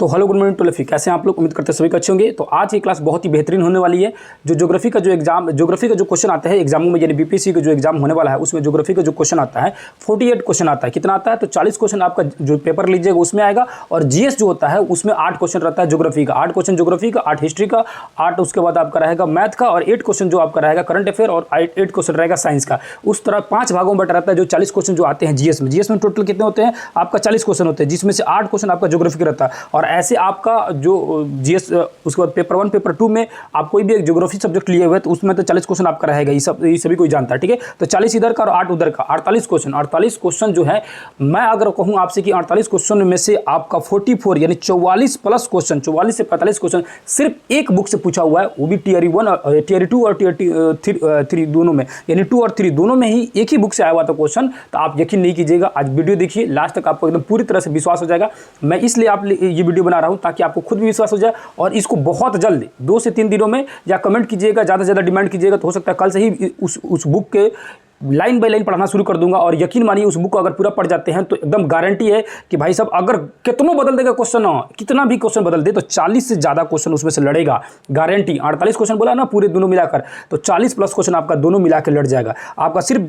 तो hello good morning to कैसे हैं आप लोग। उम्मीद करते हैं सभी अच्छे होंगे। तो आज की क्लास बहुत ही बेहतरीन होने वाली है। जो ज्योग्राफी का जो क्वेश्चन आता है एग्जामों में, यानी बीपीएससी का जो एग्जाम होने वाला है उसमें ज्योग्राफी का जो क्वेश्चन आता है 48 क्वेश्चन आता है। कितना आता है? तो 40 क्वेश्चन आपका जो पेपर लीजिएगा उसमें आएगा, और जीएस जो होता है उसमें 8 क्वेश्चन रहता है ज्योग्राफी का, 8 क्वेश्चन ज्योग्राफी का, 8 हिस्ट्री का, 8 उसके बाद आपका रहेगा मैथ का, और 8 क्वेश्चन जो आपका रहेगा करंट अफेयर, और 8 क्वेश्चन रहेगा साइंस का। उस तरह 5 भागों में बटा रहता है जो 40 क्वेश्चन जो आते हैं जीएस में। जीएस में टोटल कितने होते हैं? आपका 40 क्वेश्चन होते हैं, जिसमें से 8 क्वेश्चन आपका ज्योग्राफी का रहता है। और ऐसे आपका जो जीएस उसके बाद पेपर 1 पेपर 2 में आप कोई भी एक ज्योग्राफी सब्जेक्ट लिए हुए तो उसमें तो 40 क्वेश्चन आपका रहेगा। ये सभी कोई जानता है, ठीक है। तो 40 इधर का और 8 उधर का, 48 क्वेश्चन। 48 क्वेश्चन जो है, मैं अगर कहूं आपसे कि 48 क्वेश्चन में से आपका 44 यानी 44 प्लस क्वेश्चन, 44 से 45 क्वेश्चन सिर्फ एक बुक से पूछा हुआ है, वो भी टीयर 1 और टीयर 2 और टीयर 3 दोनों में, यानी 2 और 3 दोनों में ही एक ही बुक से आया हुआ था क्वेश्चन। तो आप यकीन नहीं कीजिएगा, आज वीडियो देखिए लास्ट तक, आपको एकदम पूरी तरह से विश्वास हो जाएगा। मैं इसलिए आप ये वीडियो बना रहा हूं ताकि आपको खुद भी विश्वास हो जाए, और इसको बहुत जल्द 2 से 3 दिनों में, या कमेंट कीजिएगा, ज़्यादा से ज़्यादा डिमांड कीजिएगा तो हो सकता है कल से ही उस बुक के लाइन बाय लाइन पढ़ना शुरू कर दूंगा। और यकीन मानिए उस बुक को अगर पूरा पढ़ जाते हैं तो एकदम गारंटी है कि भाई साहब अगर कितनों बदल देगा क्वेश्चन, कितना भी क्वेश्चन बदल दे तो 40 से ज़्यादा क्वेश्चन उसमें से लड़ेगा, गारंटी। 48 क्वेश्चन बोला ना पूरे दोनों मिलाकर, तो 40 प्लस क्वेश्चन आपका दोनों मिलाकर लड़ जाएगा। आपका सिर्फ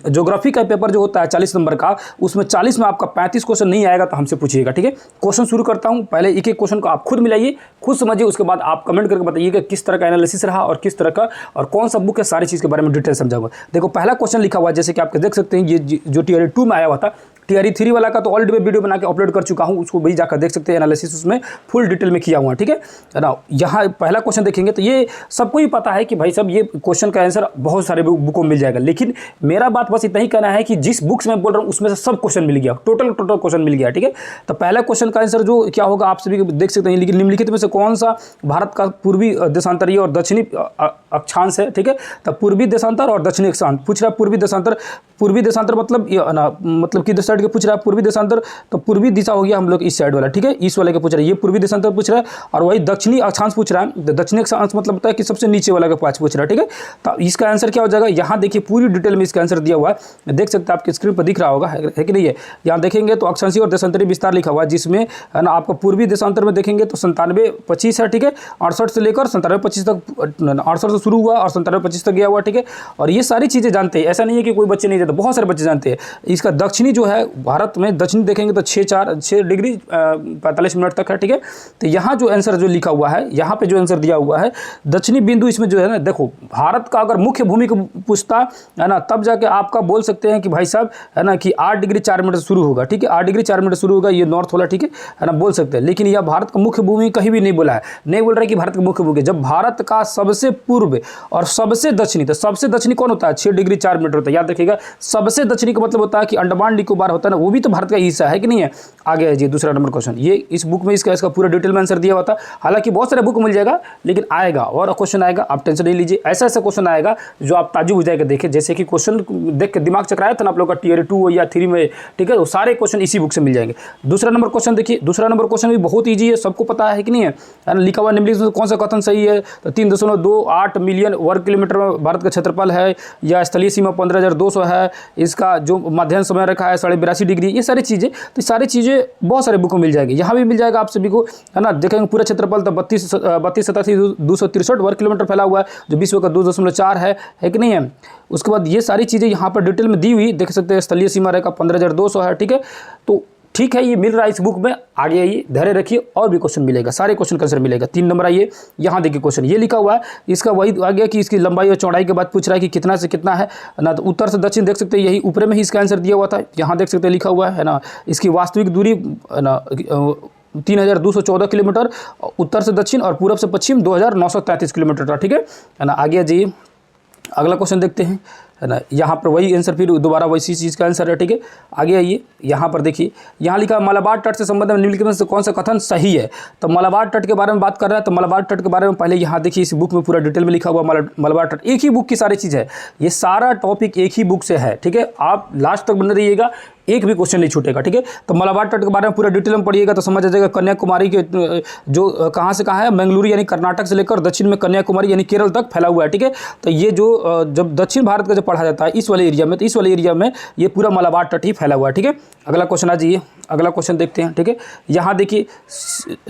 ज्योग्राफी का पेपर जो होता है 40 नंबर का, उसमें 40 में आपका 35 क्वेश्चन नहीं आएगा तो हमसे पूछिएगा, ठीक है। क्वेश्चन शुरू करता हूँ, पहले एक एक क्वेश्चन को आप खुद मिलाइए, खुद समझिए, उसके बाद आप कमेंट करके बताइएगा किस तरह का एनालिसिस रहा और किस तरह का और कौन सा बुक है, सारी चीज़ के बारे में डिटेल समझाऊंगा। देखो पहला क्वेश्चन लिखा हुआ है, जैसे कि आप देख सकते हैं, ये जो टीयर 2 में आया हुआ था। टीयर 3 वाला का तो ऑलरेडी मैं वीडियो बना के अपलोड कर चुका हूं, उसको भी जाकर देख सकते हैं, एनालिसिस उसमें फुल डिटेल में किया हुआ, ठीक है ना। यहाँ पहला क्वेश्चन देखेंगे तो ये सबको ही पता है कि भाई साहब ये क्वेश्चन का आंसर बहुत सारे बुकों में मिल जाएगा, लेकिन मेरा बात बस इतना ही कहना है कि जिस बुक्स में बोल रहा हूँ उसमें से सब क्वेश्चन मिल गया, टोटल क्वेश्चन मिल गया, ठीक है। तो पहला क्वेश्चन का आंसर जो क्या होगा आप सभी देख सकते हैं, लेकिन निम्नलिखित में से कौन सा भारत का पूर्वी देशांतरीय और दक्षिणी अक्षांश है, ठीक है। तो पूर्वी देशांतर और दक्षिणी अक्षांश पूछ रहा है। पूर्वी देशांतर मतलब मतलब किधर साइड के पूछ रहा है? पूर्वी देशांतर, तो पूर्वी दिशा हो गया हम लोग इस साइड वाला, ठीक है, इस वाले के पूछ रहा है। ये पूर्वी देशांतर पूछ रहा है, और वही दक्षिणी अक्षांश पूछ रहा है। दक्षिणी अक्षांश मतलब होता है कि सबसे नीचे वाला के पास पूछ रहा है, ठीक है। तो इसका आंसर क्या हो जाएगा? यहाँ देखिए पूरी डिटेल में इसका आंसर दिया हुआ है, देख सकते हैं, आपकी स्क्रीन पर दिख रहा होगा, है कि नहीं है। यहाँ देखेंगे तो अक्षांशीय और देशांतरीय विस्तार लिखा हुआ है, जिसमें है ना आपका पूर्वी देशांतर में देखेंगे तो 97-25 है, ठीक है। 68 से लेकर 97-25 तक, 68 से शुरू हुआ और 97-25 तक गया हुआ, ठीक है। और ये सारी चीज़ें जानते हैं, ऐसा नहीं है कि कोई बच्चे नहीं जानते, बहुत सारे बच्चे जानते हैं। इसका दक्षिणी जो है भारत में दक्षिणी देखेंगे तो 6 डिग्री 45 मिनट तक है, ठीक है। तो यहाँ जो आंसर जो लिखा हुआ है, यहाँ पे जो आंसर दिया हुआ है दक्षिणी बिंदु, इसमें जो है ना, देखो भारत का अगर मुख्य भूमि को पूछता है ना, तब जाके आपका बोल सकते हैं कि भाई साहब है ना कि 8 डिग्री 4 मिनट शुरू होगा, ठीक है। 8 डिग्री 4 मिनट शुरू होगा, ये नॉर्थ वाला, ठीक है ना, बोल सकते हैं। लेकिन यह भारत का मुख्य भूमि कहीं भी नहीं बोला है, नहीं बोल रहा है कि भारत का मुख्य भूमि। जब भारत का सबसे पूर्व और सबसे दक्षिणी, तो सबसे दक्षिणी कौन होता है? 6 डिग्री 4 मिनट होता है, याद रखिएगा। सबसे दक्षिणी का मतलब होता है कि अंडमान निकोबार होता है ना, वो भी तो भारत का हिस्सा है कि नहीं है। आगे है जी दूसरा नंबर क्वेश्चन, ये इस बुक में इसका पूरा डिटेल में आंसर दिया हुआ था। हालांकि बहुत सारे बुक मिल जाएगा, लेकिन आएगा और क्वेश्चन आएगा, आप टेंशन नहीं लीजिए। ऐसा क्वेश्चन आएगा जो आप ताजुब हो जाएगा। देखिए जैसे कि क्वेश्चन देख के दिमाग चकराया था ना आप लोग का टीयर 2 या 3 में, ठीक है, वो सारे क्वेश्चन इसी बुक से मिल जाएंगे। दूसरा नंबर क्वेश्चन देखिए, दूसरा नंबर क्वेश्चन भी बहुत ईजी है, सबको पता है कि नहीं है, लिखा हुआ निम्नलिखित में कौन सा कथन सही है? तो 3.28 मिलियन वर्ग किलोमीटर में भारत का क्षेत्रफल है, या स्थलीय सीमा 15,200 है, इसका जो मध्याह्न समय रखा है 82.5 डिग्री, ये सारी चीज़ें, तो सारी चीज़ें बहुत सारे बुक में मिल जाएगी। यहाँ भी मिल जाएगा आप सभी को, है ना। देखेंगे पूरा क्षेत्रफल तो 32,87,263 वर्ग किलोमीटर फैला हुआ है, जो विश्व का 2.4 है कि नहीं है। उसके बाद ये सारी चीज़ें यहाँ पर डिटेल में दी हुई देख सकते हैं। स्थलीय सीमा रेखा 15,200 है, ठीक है। तो ठीक है, ये मिल रहा है इस बुक में। आगे आइए, धैर्य रखिए, और भी क्वेश्चन मिलेगा, सारे क्वेश्चन का आंसर मिलेगा। 3 नंबर आइए, यहाँ देखिए क्वेश्चन ये लिखा हुआ है, इसका वही आ गया कि इसकी लंबाई और चौड़ाई के बाद पूछ रहा है कि कितना से कितना है ना। तो उत्तर से दक्षिण देख सकते हैं, यही ऊपर में ही इसका आंसर दिया हुआ था, यहाँ देख सकते हैं लिखा हुआ है ना। इसकी वास्तविक दूरी ना 3,214 किलोमीटर, उत्तर से दक्षिण और पूरब से पश्चिम 2,933 किलोमीटर था, ठीक है ना। आगे जाइए, अगला क्वेश्चन देखते हैं, है ना। यहाँ पर वही आंसर, फिर दोबारा वैसी चीज़ का आंसर है, ठीक है। आगे आइए, यहाँ पर देखिए, यहाँ लिखा मलाबार तट से संबंधित निम्नलिखित में से कौन सा कथन सही है? तो मलाबार तट के बारे में बात कर रहा है, तो मलाबार तट के बारे में पहले यहाँ देखिए, इस बुक में पूरा डिटेल में लिखा हुआ मलाबार तट, एक ही बुक की सारी चीज़ है, ये सारा टॉपिक एक ही बुक से है, ठीक है। आप लास्ट तक बने रहिएगा, एक भी क्वेश्चन नहीं छूटेगा, ठीक है। तो मलाबार तट के बारे में पूरा डिटेल में पढ़िएगा तो समझ आ जाएगा। कन्याकुमारी के जो कहाँ से कहाँ है, मंगलुरु यानी कर्नाटक से लेकर दक्षिण में कन्याकुमारी यानी केरल तक फैला हुआ है, ठीक है। तो ये जो जब दक्षिण भारत का जब पढ़ा जाता है इस वाले एरिया में, तो इस वाले एरिया में ये पूरा मलाबार तट ही फैला हुआ है, ठीक है। अगला क्वेश्चन आ जाइए, अगला क्वेश्चन देखते हैं, ठीक है। यहाँ देखिए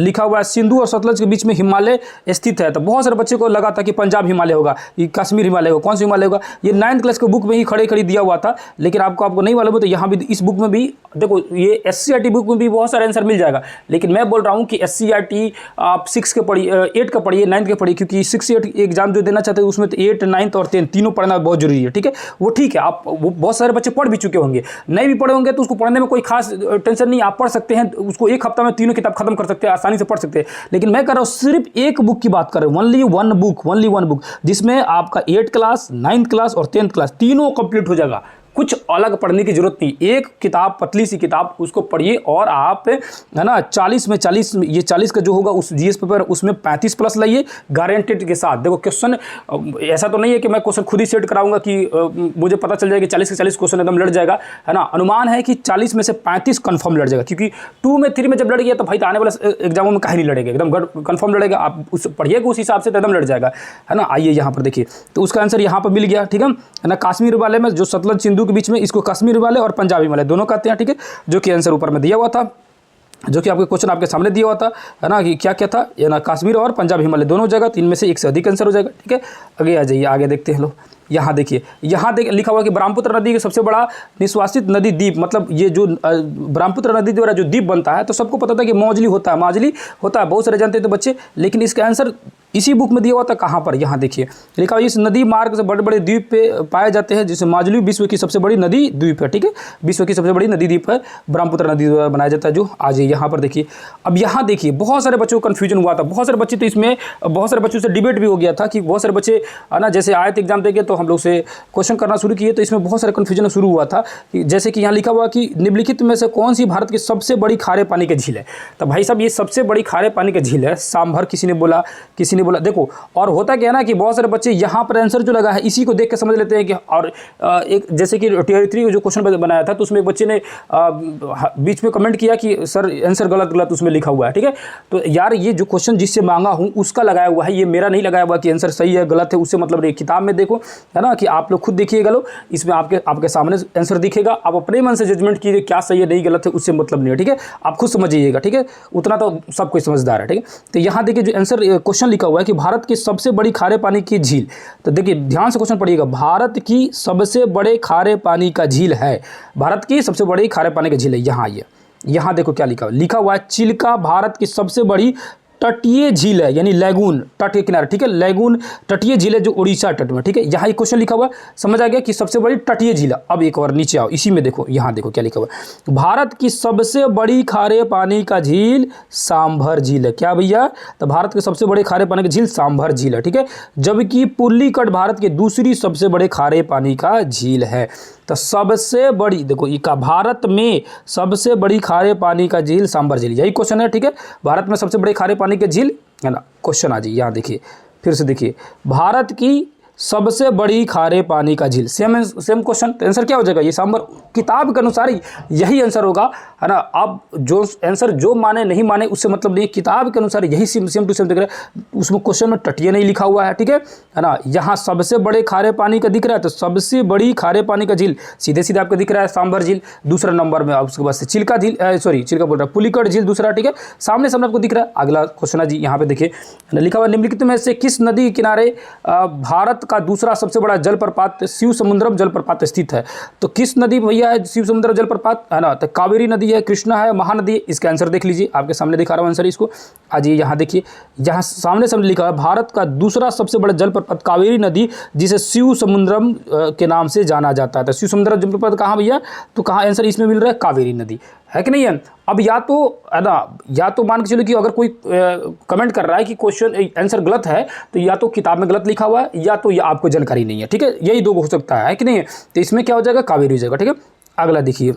लिखा हुआ है सिंधु और सतलज के बीच में हिमालय स्थित है। तो बहुत सारे बच्चे को लगा था कि पंजाब हिमालय होगा, ये कश्मीर हिमालय होगा, कौन सा हिमालय होगा। ये 9th क्लास के बुक में ही खड़े खड़ी दिया हुआ था, लेकिन आपको नहीं मालूम है तो यहाँ भी इस बुक में भी देखो, ये SCERT बुक में भी बहुत सारा आंसर मिल जाएगा। लेकिन मैं बोल रहा हूँ कि SCERT आप 6 के पढ़िए, 8 का पढ़िए, 9th के पढ़िए, क्योंकि 6 8 एग्जाम जो देना चाहते हैं उसमें तो 8 9th और 10 तीनों पढ़ना बहुत जरूरी है, ठीक है। वो ठीक है, आप वो बहुत सारे बच्चे पढ़ भी चुके होंगे, नहीं भी पढ़े होंगे तो उसको पढ़ने में कोई खास टेंशन नहीं, आप पढ़ सकते हैं उसको, एक हफ्ता में तीनों किताब खत्म कर सकते हैं, आसानी से पढ़ सकते हैं। लेकिन मैं कर रहा हूँ सिर्फ एक बुक की बात कर रहा हूँ, ओनली वन बुक, जिसमें आपका 8th क्लास, 9th क्लास और 10th क्लास तीनों कंप्लीट हो जाएगा। कुछ अलग पढ़ने की जरूरत नहीं, एक किताब, पतली सी किताब, उसको पढ़िए और आप है ना 40 में 40, ये 40 का जो होगा उस GS पेपर उसमें 35 प्लस लाइए गारंटेड के साथ। देखो क्वेश्चन ऐसा तो नहीं है कि मैं क्वेश्चन खुद ही सेट कराऊंगा कि मुझे पता चल जाएगा कि 40 के 40 क्वेश्चन एकदम लड़ जाएगा, है ना। अनुमान है कि 40 में से 35 कन्फर्म लड़ जाएगा, क्योंकि 2 में 3 में जब लड़ गया तो भाई तो आने वाले एग्जामों में कहीं नहीं लड़ेगा, एकदम कन्फर्म लड़ेगा। आप उस पढ़िएगा उस हिसाब से तो एकदम लड़ जाएगा, है ना। आइए यहाँ पर देखिए, तो उसका आंसर यहाँ पर मिल गया, ठीक है ना। कश्मीर वाले में जो सतलज सिंधु के बीच में, इसको कश्मीर वाले और पंजाबी वाले दोनों कहते हैं, ठीक है। जो कि आंसर ऊपर में दिया हुआ था, जो कि आपके क्वेश्चन आपके सामने दिया हुआ था, है ना, कि क्या क्या था, ये ना कश्मीर और पंजाब हिमालय दोनों जगह, तो इनमें से एक से अधिक आंसर हो जाएगा, ठीक है। आगे आ जाइए, आगे देखते हैं। लो यहाँ देखिए, लिखा हुआ कि ब्रह्मपुत्र नदी का सबसे बड़ा निष्कासित नदी द्वीप, मतलब ये जो ब्रह्मपुत्र नदी द्वारा जो द्वीप बनता है, तो सबको पता था कि मौजली होता है, बहुत सारे जानते थे बच्चे, लेकिन इसका आंसर इसी बुक में दिया हुआ था। कहाँ पर, यहाँ देखिए लिखा हुआ इस नदी मार्ग से बड़े बड़े द्वीप पे पाए जाते हैं, जिसे माजुली विश्व की सबसे बड़ी नदी द्वीप है, ठीक है। विश्व की सबसे बड़ी नदी द्वीप है, ब्रह्मपुत्र नदी द्वारा बनाया जाता है जो। आज यहाँ पर देखिए, अब यहाँ देखिए बहुत सारे बच्चों को कन्फ्यूजन हुआ था, बहुत सारे बच्चे तो इसमें, बहुत सारे बच्चों से डिबेट भी हो गया था कि बहुत सारे बच्चे है ना, जैसे आए थे एग्जाम देके तो हम लोग से क्वेश्चन करना शुरू किए, तो इसमें बहुत सारे कन्फ्यूजन शुरू हुआ था। जैसे कि यहाँ लिखा हुआ कि निम्नलिखित में से कौन सी भारत की सबसे बड़ी खारे पानी की झील है। तो भाई साहब ये सबसे बड़ी खारे पानी की झील है सांभर, किसी ने बोला, देखो। और होता क्या है ना कि बहुत सारे बच्चे यहाँ पर आंसर जो लगा है इसी को देख के समझ लेते हैं कि, और एक जैसे कि Tier 3 का जो क्वेश्चन बनाया था तो उसमें एक बच्चे ने बीच में कमेंट किया कि सर आंसर गलत उसमें लिखा हुआ है, ठीक है। तो यार ये जो क्वेश्चन जिससे मांगा हूँ उसका लगाया हुआ है, ये मेरा नहीं लगाया हुआ कि आंसर सही है गलत है, उससे मतलब नहीं। किताब में देखो, है ना, कि आप लोग खुद देखिएगा, लो इसमें आपके सामने आंसर दिखेगा, आप अपने मन से जजमेंट कीजिए क्या सही है नहीं गलत है, उससे मतलब नहीं है, ठीक है। आप खुद समझिएगा, ठीक है, उतना तो सब कोई समझदार है, ठीक है। तो यहाँ देखिए जो आंसर क्वेश्चन लिखा हुआ है कि भारत की सबसे बड़ी खारे पानी की झील, तो देखिए ध्यान से क्वेश्चन पढ़िएगा, भारत की सबसे बड़े खारे पानी का झील है, भारत की सबसे बड़ी खारे पानी की झील है। यहाँ आइए, यहाँ देखो क्या लिखा हुआ है चिल्का भारत की सबसे बड़ी तटीय झील है, यानी लैगून, तट के किनारे, ठीक है। लैगून तटीय झील है जो उड़ीसा तट में, ठीक है। यहाँ एक क्वेश्चन लिखा हुआ, समझ आ गया कि सबसे बड़ी तटीय झील है। अब एक और नीचे आओ, इसी में देखो, यहाँ देखो क्या लिखा हुआ है, भारत की सबसे बड़ी खारे पानी का झील सांभर झील है। क्या भैया, तो भारत के सबसे बड़े खारे पानी की झील सांभर झील है, ठीक है। जबकि पुल्लीकट भारत की दूसरी सबसे बड़े खारे पानी का झील है। तो सबसे बड़ी, देखो इका भारत में सबसे बड़ी खारे पानी का झील सांभर झील, यही क्वेश्चन है, ठीक है। भारत में सबसे बड़ी खारे पानी की झील, है ना। क्वेश्चन आ जाइए, यहाँ देखिए, फिर से देखिए, भारत की सबसे बड़ी खारे पानी का झील, सेम क्वेश्चन। तो आंसर क्या हो जाएगा, ये सांभर, किताब के अनुसार यही आंसर होगा, है ना। अब जो आंसर जो माने नहीं माने उससे मतलब नहीं, किताब के अनुसार यही सेम टू सेम दिख रहा है। उसमें क्वेश्चन में तटीय नहीं लिखा हुआ है, ठीक है ना। यहाँ सबसे बड़े खारे पानी का दिख रहा है, तो सबसे बड़ी खारे पानी का झील सीधे आपको दिख रहा है सांभर झील, दूसरा नंबर में। उसके बाद से चिल्का झील, चिल्का बोल रहा है, पुल्लीकट झील दूसरा, ठीक है, सामने आपको दिख रहा है। अगला क्वेश्चन है जी, यहाँ पे देखिए लिखा हुआ, निम्नलिखित में से किस नदी के किनारे भारत का दूसरा सबसे बड़ा जलप्रपात शिव समुद्रम जलप्रपात स्थित है। तो किस नदी भैया है शिव समुद्रम जलप्रपात, है ना। तो कावेरी नदी है, कृष्णा है, महानदी है। इसका आंसर देख लीजिए, आपके सामने दिखा रहा हूं आंसर इसको। आज यहाँ देखिए, यहाँ सामने लिखा है भारत का दूसरा सबसे बड़ा जलप्रपात कावेरी नदी, जिसे शिव समुद्रम के नाम से जाना जाता है। तो शिव समुद्रम जलप्रपात कहाँ भैया, तो कहाँ आंसर इसमें मिल रहा है, कावेरी नदी, है कि नहीं है। अब या तो, है ना, या तो मान के चलो कि अगर कोई कमेंट कर रहा है कि क्वेश्चन आंसर गलत है, तो या तो किताब में गलत लिखा हुआ है, या तो ये आपको जानकारी नहीं है, ठीक है। यही दो हो सकता है कि नहीं है। तो इसमें क्या हो जाएगा, कावेरी हो जाएगा, ठीक है। अगला देखिए,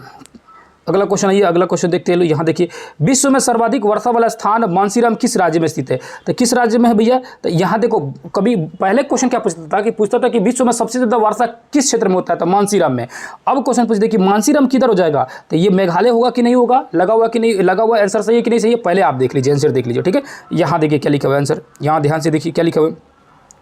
अगला क्वेश्चन आइए, अगला क्वेश्चन देखते हैं। यहाँ देखिए, विश्व में सर्वाधिक वर्षा वाला स्थान मानसीराम किस राज्य में स्थित है? तो किस राज्य में है भैया? तो यहाँ देखो, कभी पहले क्वेश्चन क्या पूछता था कि विश्व में सबसे ज़्यादा वर्षा किस क्षेत्र में होता है? तो मानसीराम में। अब क्वेश्चन पूछते कि मानसीराम किधर हो जाएगा? तो ये मेघालय होगा कि नहीं होगा, लगा हुआ कि नहीं लगा हुआ, आंसर सही है कि नहीं सही है, पहले आप देख लीजिए, आंसर देख लीजिए, ठीक है। यहाँ देखिए क्या लिखा हुआ है आंसर, यहाँ ध्यान से देखिए क्या लिखा हुआ है।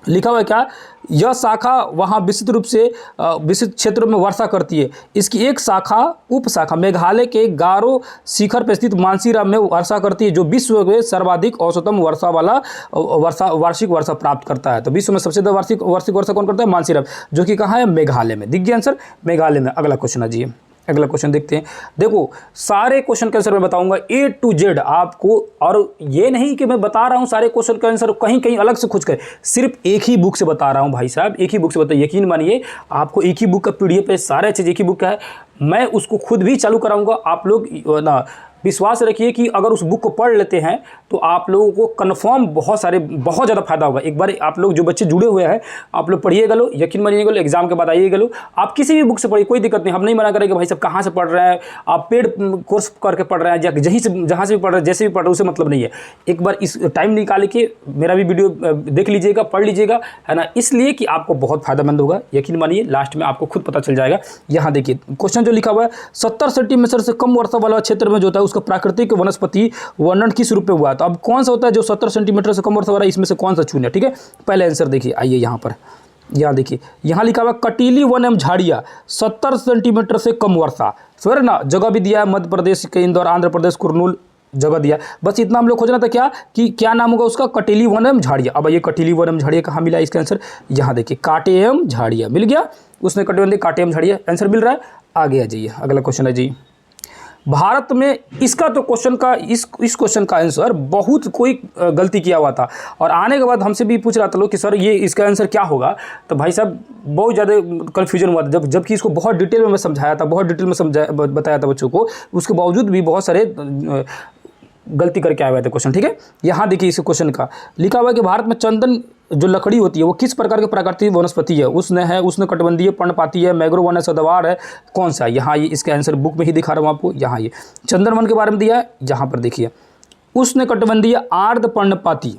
लिखा हुआ है क्या? यह शाखा वहाँ विस्तृत रूप से विस्तृत क्षेत्रों में वर्षा करती है। इसकी एक शाखा उप शाखा मेघालय के गारो शिखर पर स्थित मानसीराम में वर्षा करती है, जो विश्व में सर्वाधिक औसतम वर्षा वाला वार्षिक वर्षा प्राप्त करता है। तो विश्व में सबसे ज्यादा वार्षिक वर्षा कौन करता है? मानसीराम, जो कि कहाँ है? मेघालय में। दिख गया आंसर, मेघालय में। अगला क्वेश्चन आ जाइए, अगला क्वेश्चन देखते हैं। देखो, सारे क्वेश्चन के आंसर मैं बताऊंगा A to Z आपको, और ये नहीं कि मैं बता रहा हूं सारे क्वेश्चन का आंसर कहीं कहीं अलग से खोज कर, सिर्फ एक ही बुक से बता रहा हूं भाई साहब, एक ही बुक से बता। यकीन मानिए, आपको एक ही बुक का PDF है, सारे चीज़ एक ही बुक का है। मैं उसको खुद भी चालू कराऊंगा। आप लोग ना विश्वास रखिए कि अगर उस बुक को पढ़ लेते हैं तो आप लोगों को कन्फर्म बहुत ज़्यादा फायदा होगा। एक बार आप लोग जो बच्चे जुड़े हुए हैं, आप लोग पढ़िएगा लो, यकीन मानिएगा लो, एग्जाम के बाद आइएगा लो, आप किसी भी बुक से पढ़िए, कोई दिक्कत नहीं। हम नहीं मना करेंगे भाई साहब कहाँ से पढ़ रहे हैं, आप पेड कोर्स करके पढ़ रहे हैं या जहाँ से भी पढ़ रहे हैं, जैसे भी पढ़ रहे हैं, उससे मतलब नहीं है। एक बार इस टाइम निकाल के मेरा भी वीडियो देख लीजिएगा, पढ़ लीजिएगा, है ना, इसलिए कि आपको बहुत फायदेमंद होगा। यकीन मानिए, लास्ट में आपको खुद पता चल जाएगा। यहाँ देखिए क्वेश्चन जो लिखा हुआ है, 70 सेंटीमीटर से कम वर्षा वाला क्षेत्र में जो होता है उसका प्राकृतिक वनस्पति वर्णन किस रूप में हुआ? तो अब कौन सा होता है जो 70 सेंटीमीटर से कम वर्षा वाला, इसमें से कौन सा चुने? ठीक है, पहले आंसर देखिए, आइए यहाँ पर, यहाँ देखिए, यहाँ लिखा हुआ कटीली वन एवं झाड़िया 70 सेंटीमीटर से कम वर्षा। सर ना, जगह भी दिया है, मध्य प्रदेश के इंदौर, आंध्र प्रदेश कुरनूल जगह दिया। बस इतना हम लोग खोजना था क्या कि क्या नाम होगा उसका? कटीली वन एवं झाड़िया। अब ये कटीली वन एवं झाड़िया कहाँ मिला? इसका आंसर यहाँ देखिए, कांटे एवं झाड़िया मिल गया, उसने कटिबंधी कांटे एवं झाड़िया, आंसर मिल रहा है। आगे आ जाइए, अगला क्वेश्चन है जी। भारत में इसका तो क्वेश्चन का इस क्वेश्चन का आंसर बहुत कोई गलती किया हुआ था, और आने के बाद हमसे भी पूछ रहा था लोग कि सर ये इसका आंसर क्या होगा? तो भाई साहब बहुत ज़्यादा कन्फ्यूजन हुआ था, जबकि इसको बहुत डिटेल में मैं समझाया था, बहुत डिटेल में बताया था बच्चों को, उसके बावजूद भी बहुत सारे गलती करके आए हुए थे क्वेश्चन। ठीक है, यहाँ देखिए इस क्वेश्चन का लिखा हुआ है कि भारत में चंदन जो लकड़ी होती है वो किस प्रकार के प्राकृतिक वनस्पति है? उष्ण कटिबंधीय, पर्णपाती है, मैंग्रोव वन है, सदाबहार है, कौन सा है? यहाँ ये इसका आंसर बुक में ही दिखा रहा हूँ आपको। यहाँ ये चंदन वन के बारे में दिया है, यहाँ पर देखिए उष्ण कटिबंधीय आर्द्र पर्णपाती,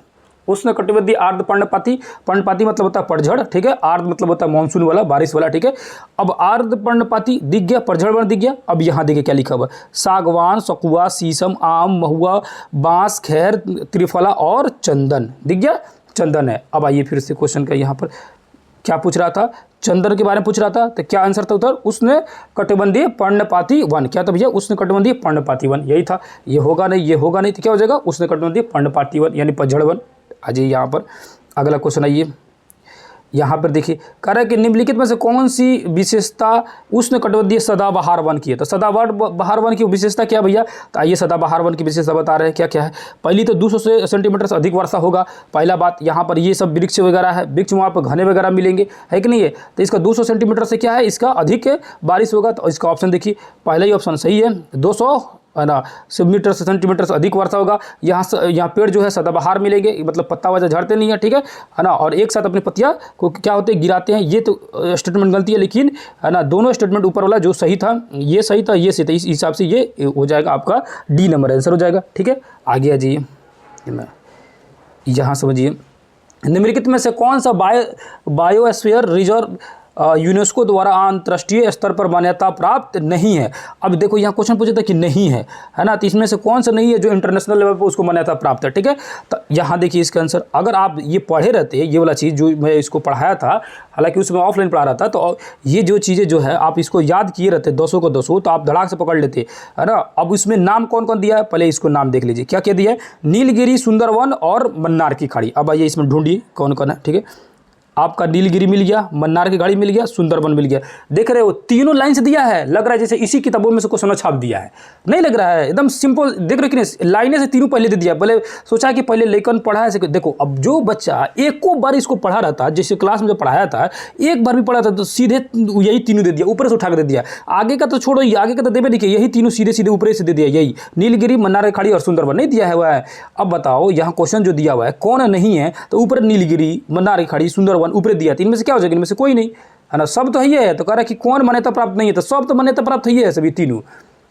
उष्ण कटिबंधीय आर्द्र पर्णपाती, पर्णपाती मतलब होता है पतझड़, ठीक है, आर्द्र मतलब होता है मानसून वाला, बारिश वाला, ठीक है। अब आर्द्र पर्णपाती दिख गया, पतझड़ वन दिख गया। अब यहाँ देखिए क्या लिखा हुआ, सागवान, सकुआ, शीशम, आम, महुआ, बांस, खैर, त्रिफला और चंदन दिख गया, चंदन है। अब आइए फिर से क्वेश्चन का, यहाँ पर क्या पूछ रहा था? चंदन के बारे में पूछ रहा था, तो क्या आंसर था उधर? उष्ण कटिबंधीय पर्णपाती वन। क्या था भैया? उष्ण कटिबंधीय पर्णपाती वन, यही था। ये होगा नहीं, ये होगा नहीं, तो क्या हो जाएगा? उष्ण कटिबंधीय पर्णपाती वन यानी पतझड़ वन। आ जाइए यहाँ पर, अगला क्वेश्चन आइए। यहाँ पर देखिए कह रहा है कि निम्नलिखित में से कौन सी विशेषता उष्ण कटिबंधीय सदाबहार वन की है? तो सदाबहार वन की विशेषता क्या भैया? तो आइए सदाबहार वन की विशेषता बता रहे हैं, क्या क्या है। पहली तो 200 सेंटीमीटर से अधिक वर्षा होगा, पहला बात। यहाँ पर ये सब वृक्ष वगैरह है, वृक्ष वहाँ पर घने वगैरह मिलेंगे, है कि नहीं है? तो इसका 200 सेंटीमीटर से क्या है, इसका अधिक बारिश होगा। तो इसका ऑप्शन देखिए, पहला ही ऑप्शन सही है, 200 है ना सेंटीमीटर से अधिक वर्षा होगा। यहाँ पेड़ जो है सदाबहार मिलेंगे, मतलब पत्ता वजह झड़ते नहीं है, ठीक है ना, और एक साथ अपनी पत्तियाँ को क्या होते हैं, गिराते हैं। ये तो स्टेटमेंट गलती है, लेकिन है ना दोनों स्टेटमेंट ऊपर वाला जो सही था, ये सही था, ये सही था, इस हिसाब से ये हो जाएगा आपका डी नंबर आंसर हो जाएगा। ठीक है, आगे आ जाइए, यहाँ समझिए, निम्नलिखित में से कौन सा बायोस्फीयर रिजर्व यूनेस्को द्वारा अंतर्राष्ट्रीय स्तर पर मान्यता प्राप्त नहीं है? अब देखो यहाँ क्वेश्चन पूछा था कि नहीं है ना, तो इसमें से कौन सा नहीं है जो इंटरनेशनल लेवल पर उसको मान्यता प्राप्त है? ठीक है, तो यहाँ देखिए इसका आंसर, अगर आप ये पढ़े रहते, ये वाला चीज़ जो मैं इसको पढ़ाया था, हालांकि उसमें ऑफलाइन पढ़ा रहा था, तो ये जो चीज़ें जो है आप इसको याद किए रहते 200 को 200, तो आप धड़ाक से पकड़ लेते, है ना। अब इसमें नाम कौन कौन दिया है, पहले इसको नाम देख लीजिए, क्या क्या दिया है? नीलगिरी, सुंदरवन और मन्नार की खाड़ी। अब आइए इसमें ढूंढिए कौन कौन है। ठीक है, आपका नीलगिरी मिल गया, मन्नार की खाड़ी मिल गया, सुंदरबन मिल गया। देख रहे हो तीनों लाइन से दिया है, लग रहा है जैसे इसी किताबों में से क्वेश्चन छाप दिया है, नहीं लग रहा है? एकदम सिंपल, देख रहे हो कि नहीं, लाइनें से तीनों पहले दे दिया। पहले सोचा कि पहले लेखन पढ़ा है, देखो अब जो बच्चा एको बार इसको पढ़ा रहा था, जैसे क्लास में जो पढ़ाया था, एक बार भी पढ़ा था तो सीधे यही तीनों दे दिया, ऊपर से उठा कर दे दिया। आगे का तो छोड़ो, आगे का तो देवे देखिए, यही तीनों सीधे सीधे ऊपर से दे दिया, यही नीलगिरी, मन्नार की खाड़ी और सुंदरबन नहीं दिया है हुआ है। अब बताओ यहाँ क्वेश्चन जो दिया हुआ है कौन नहीं है, तो ऊपर नीलगिरी, मन्नार की खाड़ी, सुंदरबन ऊपर दिया, इनमें क्या हो जाएगा? इनमें से कोई नहीं, है ना, सब तो है। तो कह रहा है कि कौन मान्यता प्राप्त नहीं है, तो सब तो मान्यता प्राप्त है सभी तीनों।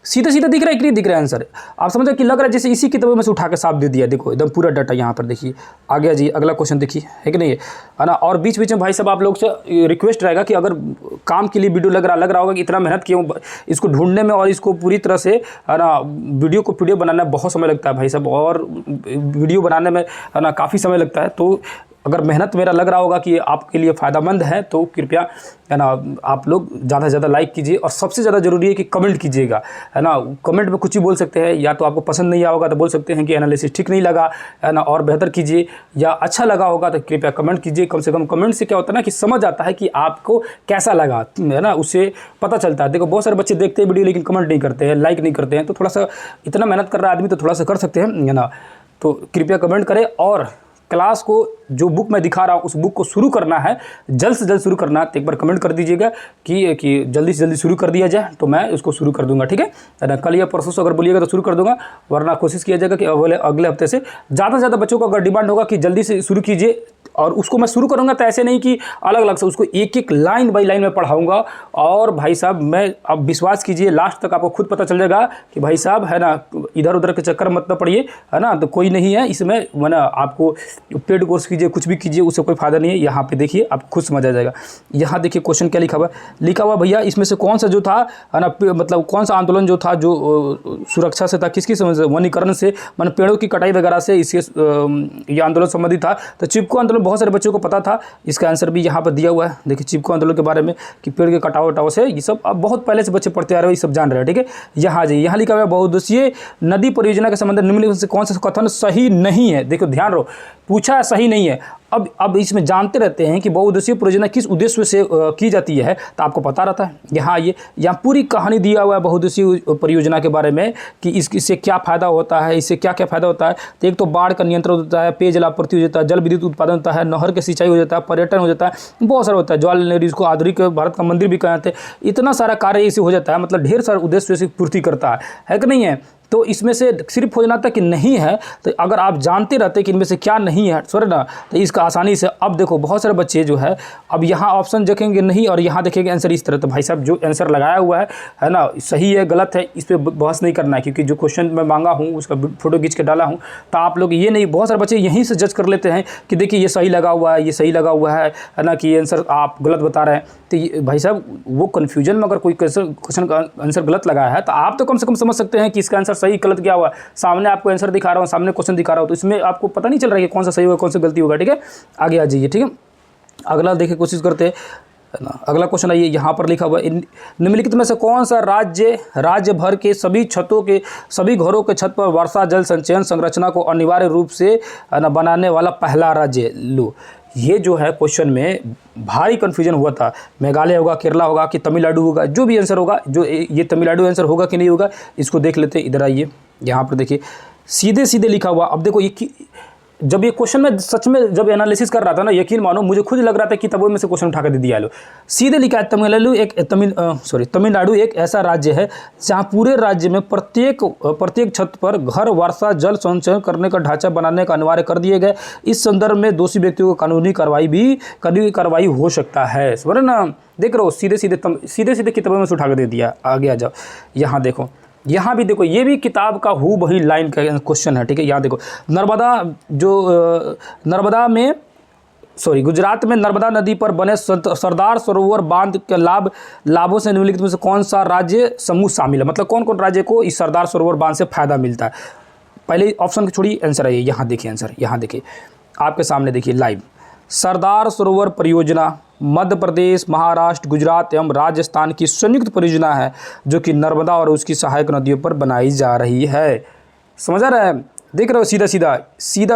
सीधा सीधा दिख रहा है कि नहीं दिख रहा है आंसर? आप समझो कि लग रहा है जैसे इसी किताबों में से उठा के साफ दे दिया। देखो एकदम पूरा डाटा यहाँ पर देखिए। आ गया जी, अगला क्वेश्चन देखिए, है कि नहीं है ना। और बीच बीच में भाई साहब आप लोग से रिक्वेस्ट रहेगा कि अगर काम के लिए वीडियो लग रहा होगा कि इतना मेहनत क्यों इसको ढूंढने में और इसको पूरी तरह से, है ना, वीडियो को पीडीएफ बनाने में बहुत समय लगता है भाई साहब, और वीडियो बनाने में, है ना, काफ़ी समय लगता है। तो अगर मेहनत मेरा लग रहा होगा कि आपके लिए फ़ायदेमंद है तो कृपया, है ना, आप लोग ज़्यादा से ज़्यादा लाइक कीजिए, और सबसे ज़्यादा ज़रूरी है कि कमेंट कीजिएगा, है ना। कमेंट में कुछ भी बोल सकते हैं, या तो आपको पसंद नहीं आया होगा तो बोल सकते हैं कि एनालिसिस ठीक नहीं लगा, है ना, और बेहतर कीजिए, या अच्छा लगा होगा तो कृपया कमेंट कीजिए। कम से कम कमेंट से क्या होता है ना कि समझ आता है कि आपको कैसा लगा, है ना, उससे पता चलता है। देखो बहुत सारे बच्चे देखते हैं वीडियो लेकिन कमेंट नहीं करते हैं, लाइक नहीं करते हैं, तो थोड़ा सा इतना मेहनत कर रहा है आदमी तो थोड़ा सा कर सकते हैं, है ना। तो कृपया कमेंट करें, और क्लास को जो बुक मैं दिखा रहा हूँ उस बुक को शुरू करना है, जल्द से जल्द शुरू करना है, तो एक बार कमेंट कर दीजिएगा कि जल्दी से जल्दी शुरू कर दिया जाए, तो मैं उसको शुरू कर दूंगा, ठीक है ना। कल या परसों से अगर बोलिएगा तो शुरू कर दूंगा, वरना कोशिश किया जाएगा कि अगले हफ्ते से ज़्यादा से ज़्यादा बच्चों को अगर डिमांड होगा कि जल्दी से शुरू कीजिए, और उसको मैं शुरू करूंगा तो ऐसे नहीं कि अलग अलग से, उसको एक एक लाइन बाई लाइन में पढ़ाऊंगा। और भाई साहब मैं, अब विश्वास कीजिए, लास्ट तक आपको खुद पता चल जाएगा कि भाई साहब, है ना, इधर उधर के चक्कर मत न पड़िए, है ना। तो कोई नहीं है इसमें, है ना, आपको पेड कोर्स कीजिए, कुछ भी कीजिए, उससे कोई फायदा नहीं है। यहाँ पे देखिए आपको खुद समझ आ जाएगा। यहाँ देखिए क्वेश्चन क्या लिखा हुआ भैया, इसमें से कौन सा जो था, है ना, मतलब कौन सा आंदोलन जो था जो सुरक्षा से था, किसकी समझ से, वनीकरण से, मान पेड़ों की कटाई वगैरह से इसके ये आंदोलन संबंधित था। तो चिपको आंदोलन बहुत सारे बच्चों को पता था, इसका आंसर भी यहाँ पर दिया हुआ है। देखिए चिपको आंदोलन के बारे में कि पेड़ के कटाव वटाव से, ये सब अब बहुत पहले से बच्चे पढ़ते आ रहे हैं, ये सब जान रहे हैं, ठीक है। यहाँ जी, यहाँ लिखा हुआ है बहुउद्देशीय नदी परियोजना के संबंध में निम्नलिखित से कौन सा कथन सही नहीं है। देखो ध्यान रहो, पूछा है सही नहीं है। अब इसमें जानते रहते हैं कि बहुउद्देशीय परियोजना किस उद्देश्य से की जाती है, तो आपको पता रहता है। यहाँ पूरी कहानी दिया हुआ है बहुउद्देशीय परियोजना के बारे में कि इससे क्या फ़ायदा होता है, इससे क्या क्या फ़ायदा होता है। तो एक तो बाढ़ का नियंत्रण होता है, पेयजल आपूर्ति हो जाता है, जल विद्युत उत्पादन होता है, नहर के सिंचाई हो जाता है, पर्यटन हो जाता है, बहुत सारा होता है। ज्वालामुखी इसको आधुनिक भारत का मंदिर भी कहते हैं। इतना सारा कार्य इसे हो जाता है, मतलब ढेर सारे उद्देश्य से पूर्ति करता है कि नहीं है। तो इसमें से सिर्फ हो जाता कि नहीं है, तो अगर आप जानते रहते कि इनमें से क्या नहीं है, सॉरी ना, तो इसका आसानी से, अब देखो बहुत सारे बच्चे जो है अब यहाँ ऑप्शन देखेंगे नहीं और यहाँ देखेंगे आंसर इस तरह। तो भाई साहब जो आंसर लगाया हुआ है ना, सही है गलत है, इस पर बहस नहीं करना है, क्योंकि जो क्वेश्चन मैं मांगा हूँ उसका फोटो खींच के डाला हूँ। तो आप लोग ये नहीं, बहुत सारे बच्चे यहीं से जज कर लेते हैं कि देखिए ये सही लगा हुआ है, ये सही लगा हुआ है ना, कि ये आंसर आप गलत बता रहे हैं। तो भाई साहब वो कन्फ्यूजन में अगर कोई क्वेश्चन का आंसर गलत लगाया है, तो आप तो कम से कम समझ सकते हैं कि इसका आंसर सही गलत क्या हुआ। सामने आपको आंसर दिखा रहा हूँ, सामने क्वेश्चन दिखा रहा हूँ, तो इसमें आपको पता नहीं चल रहा है कि कौन सा सही होगा कौन सा गलती होगा, ठीक है। आगे आ जाइए, ठीक है। अगला देखिए कोशिश करते हैं, अगला क्वेश्चन आइए। यहाँ पर लिखा हुआ है निम्नलिखित में से कौन सा राज्य भर के सभी घरों के छत पर वर्षा जल संचयन संरचना को अनिवार्य रूप से बनाने वाला पहला राज्य। लो ये जो है क्वेश्चन में भारी कन्फ्यूजन हुआ था, मेघालय होगा, केरला होगा कि तमिलनाडु होगा, जो भी आंसर होगा, जो ये तमिलनाडु आंसर होगा कि नहीं होगा, इसको देख लेते हैं। इधर आइए, यहाँ पर देखिए सीधे सीधे लिखा हुआ। अब देखो ये जब ये क्वेश्चन में सच में जब एनालिसिस कर रहा था ना, यकीन मानो मुझे खुद लग रहा था कि किताबों में से क्वेश्चन उठा कर दे दिया लो। सीधे लिखा है तमिलनाडु एक ऐसा राज्य है जहाँ पूरे राज्य में प्रत्येक छत पर घर वर्षा जल संचयन करने का ढांचा बनाने का अनिवार्य कर दिए गए। इस संदर्भ में दोषी व्यक्तियों को कानूनी कार्रवाई हो सकता है। समझ रहे ना, देख रहे हो, सीधे सीधे किताबों में से उठा कर दे दिया। आगे आ जाओ, यहाँ देखो, यहाँ भी देखो, ये भी किताब का हूबही लाइन का क्वेश्चन है, ठीक है। यहाँ देखो गुजरात में नर्मदा नदी पर बने सरदार सरोवर बांध के लाभों से निम्नलिखित में से कौन सा राज्य समूह शामिल है। मतलब कौन कौन राज्य को इस सरदार सरोवर बांध से फायदा मिलता है। पहले ऑप्शन छोड़िए, आंसर आइए। यहाँ देखिए आंसर, यहाँ देखिए आपके सामने देखिए लाइव। सरदार सरोवर परियोजना मध्य प्रदेश, महाराष्ट्र, गुजरात एवं राजस्थान की संयुक्त परियोजना है जो कि नर्मदा और उसकी सहायक नदियों पर बनाई जा रही है। समझ आ रहा है, देख रहे हो, सीधा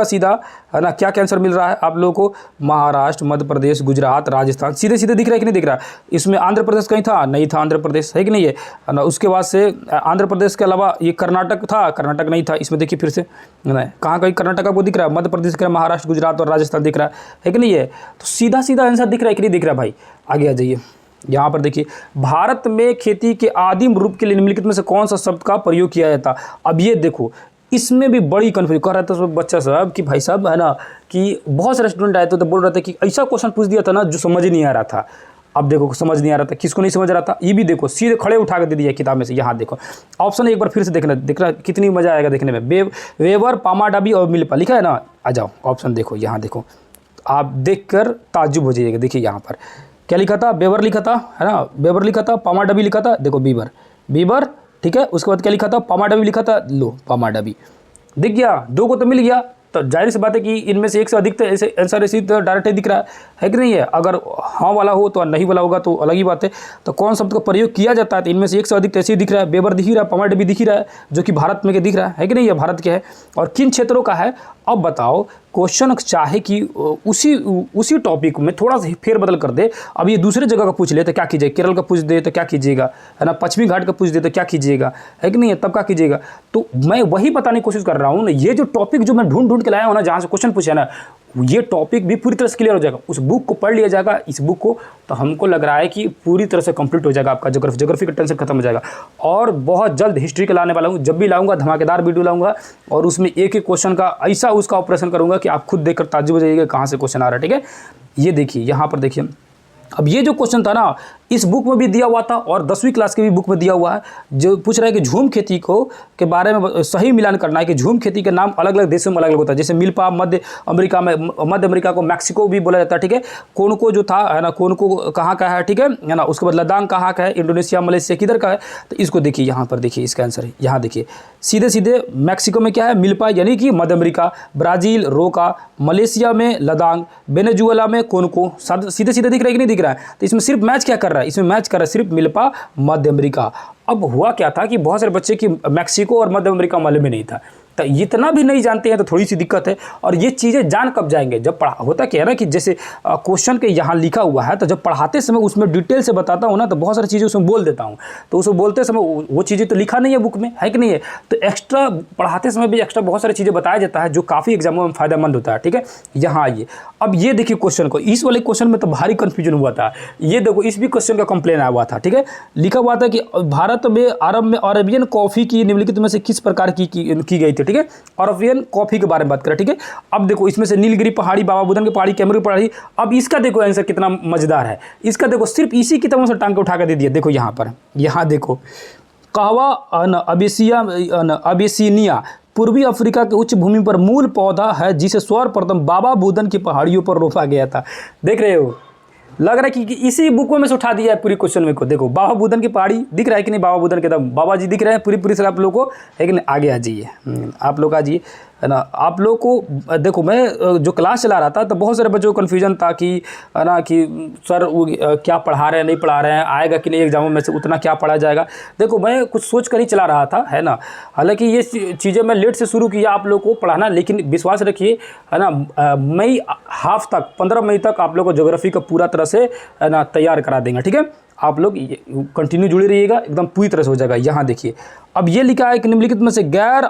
सीधा है ना। क्या आंसर मिल रहा है आप लोगों को, महाराष्ट्र, मध्य प्रदेश, गुजरात, राजस्थान, सीधे सीधे दिख रहा है कि नहीं दिख रहा। इसमें आंध्र प्रदेश कहीं था नहीं था, आंध्र प्रदेश है कि नहीं है ना। उसके बाद से आंध्र प्रदेश के अलावा ये कर्नाटक था, कर्नाटक नहीं था। इसमें देखिए फिर से कहाँ कहीं कर्नाटक आपको दिख रहा है, मध्य प्रदेश दिख रहा है, महाराष्ट्र, गुजरात और राजस्थान दिख रहा है कि नहीं है। तो सीधा सीधा आंसर दिख रहा है कि नहीं दिख रहा भाई। आगे आ जाइए, यहाँ पर देखिए भारत में खेती के आदिम रूप के लिए निम्नलिखित में से कौन सा शब्द का प्रयोग किया जाता। अब ये देखो, इसमें भी बड़ी कन्फ्यूजन कर रहा था सब बच्चा साहब कि भाई साहब है ना, कि बहुत सारे स्टूडेंट आए थे तो बोल रहे थे कि ऐसा क्वेश्चन पूछ दिया था ना जो समझ ही नहीं आ रहा था। अब देखो समझ नहीं आ रहा था, किसको नहीं समझ रहा था, ये भी देखो सीधे खड़े उठा के दे दिया किताब में से। यहाँ देखो ऑप्शन एक बार फिर से देखना कितनी मजा आएगा देखने में। वेबर, पामाडाबी और मिल्पा लिखा है ना, आ जाओ ऑप्शन देखो, यहाँ देखो आप देखकर ताज्जुब हो जाइएगा। देखिए यहाँ पर क्या लिखा था, बेबर लिखा था, है ना, बेबर लिखा था, पामाडाबी लिखा था, देखो बीबर, ठीक है। उसके बाद क्या लिखा था, पामाडाबी लिखा था, लो पामाडाबी दिख गया, 2 को तो मिल गया। तो जाहिर सी बात है कि इनमें से एक से अधिक तो ऐसे आंसर ऐसे तो डायरेक्ट दिख रहा है कि नहीं है। अगर हाँ वाला हो तो नहीं वाला होगा तो अलग ही बात है। तो कौन शब्द का प्रयोग किया जाता है, तो इनमें से एक से अधिक तो ऐसे ही दिख रहा है, बेबर दिख ही रहा है, पामाडाबी दिख ही रहा है, जो कि भारत में के दिख रहा है कि नहीं, है भारत के है। और किन क्षेत्रों का है, अब बताओ। क्वेश्चन चाहे कि उसी टॉपिक में थोड़ा सा फेरबदल कर दे, अब ये दूसरे जगह का पूछ ले तो क्या कीजिएगा, केरल का पूछ दे तो क्या कीजिएगा, है ना, पश्चिमी घाट का पूछ दे तो क्या कीजिएगा, है कि नहीं है, तब क्या कीजिएगा। तो मैं वही बताने की कोशिश कर रहा हूँ ना, ये जो टॉपिक जो मैं ढूंढ के लाया हूँ ना, जहाँ से क्वेश्चन पूछा ना, ये टॉपिक भी पूरी तरह से क्लियर हो जाएगा। उस बुक को पढ़ लिया जाएगा, इस बुक को, तो हमको लग रहा है कि पूरी तरह से कंप्लीट हो जाएगा आपका ज्योग्राफी का टेंशन खत्म हो जाएगा। और बहुत जल्द हिस्ट्री का लाने वाला हूँ, जब भी लाऊंगा धमाकेदार वीडियो लाऊंगा, और उसमें एक एक क्वेश्चन का ऐसा उसका ऑपरेशन करूंगा कि आप खुद देखकर ताज्जुब हो जाइएगा कहाँ से क्वेश्चन आ रहा है, ठीक है। ये देखिए यहाँ पर देखिए, अब ये जो क्वेश्चन था ना, इस बुक में भी दिया हुआ था और 10वीं क्लास के भी बुक में दिया हुआ है, जो पूछ रहा है कि झूम खेती को के बारे में सही मिलान करना है कि झूम खेती के नाम अलग अलग देशों में अलग अलग होता है। जैसे मिल्पा मध्य अमेरिका को मैक्सिको भी बोला जाता है, ठीक है। कोनको जो था, है ना, कोनको कहाँ का है, ठीक है ना। उसके बाद लद्दाख कहाँ का है, इंडोनेशिया मलेशिया किधर का है। तो इसको देखिए यहाँ पर, देखिए इसका आंसर है, यहाँ देखिए सीधे सीधे मैक्सिको में क्या है, मिल्पा यानी कि मध्य अमेरिका, ब्राज़ील रोका, मलेशिया में लद्दाख, वेनेजुएला में कोनको, सीधे सीधे दिख रहा है कि नहीं दिख रहा है। तो इसमें सिर्फ मैच क्या कर रहा है, इसमें मैच कर रहा है सिर्फ मिल्पा मध्य अमेरिका। अब हुआ क्या था कि बहुत सारे बच्चे की मैक्सिको और मध्य अमेरिका मालूम में नहीं था, तो इतना भी नहीं जानते हैं तो थोड़ी सी दिक्कत है। और ये चीज़ें जान कब जाएंगे, जब पढ़ा होता क्या है ना, कि जैसे क्वेश्चन के यहाँ लिखा हुआ है, तो जब पढ़ाते समय उसमें डिटेल से बताता हूँ ना, तो बहुत सारी चीज़ें उसमें बोल देता हूँ, तो उसमें बोलते समय वो चीज़ें तो लिखा नहीं है बुक में, है कि नहीं है। तो एक्स्ट्रा पढ़ाते समय भी एक्स्ट्रा बहुत सारी चीज़ें बताया जाता है, जो काफ़ी एग्जामों में फ़ायदेमंद होता है, ठीक है। यहाँ आइए, अब ये देखिए क्वेश्चन को, इस वाले क्वेश्चन में तो भारी कन्फ्यूजन हुआ था। ये देखो, इस भी क्वेश्चन का कंप्लेन आया हुआ था, ठीक है। लिखा हुआ था कि भारत में अरेबियन कॉफ़ी की निम्नलिखित में से किस प्रकार की गई थी, ठीक है। अरेबियन कॉफ़ी के बारे में बात करें, ठीक है। अब देखो इसमें से नीलगिरी पहाड़ी, बाबा बुदन की पहाड़ी, कैमरू पहाड़ी। अब इसका देखो आंसर कितना मजेदार है, इसका देखो सिर्फ इसी किताबों से टांग के उठा के दे दिया। देखो यहाँ पर, यहाँ देखो, कहवा अबिसिनिया पूर्वी अफ्रीका के उच्च भूमि पर मूल पौधा है जिसे सर्वप्रथम बाबा बुदन की पहाड़ियों पर रोपा गया था। देख रहे हो, लग रहा है कि इसी बुक में से उठा दिया है पूरी क्वेश्चन में को। देखो बाबा बुदन की पहाड़ी दिख रहा है कि नहीं, बाबा बुदन के दम बाबा जी दिख रहे हैं पूरी से आप लोगों को, है कि नहीं। आगे आ जाइए, आप लोग आ जाइए, है ना। आप लोग को देखो, मैं जो क्लास चला रहा था तो बहुत सारे बच्चों को कन्फ्यूजन था कि, है ना, कि सर वो क्या पढ़ा रहे हैं, नहीं पढ़ा रहे हैं, आएगा कि नहीं एग्जामों में से, उतना क्या पढ़ा जाएगा। देखो मैं कुछ सोच कर ही चला रहा था, है ना। हालांकि ये चीज़ें मैं लेट से शुरू किया आप लोग को पढ़ाना, लेकिन विश्वास रखिए, है ना, मई हाफ तक 15 मई तक आप लोग को ज्योग्राफी का पूरा तरह से, है ना, तैयार करा देंगे, ठीक है। आप लोग कंटिन्यू जुड़े रहिएगा, एकदम पूरी तरह से हो जाएगा। यहाँ देखिए, अब ये लिखा है कि निम्नलिखित में से गैर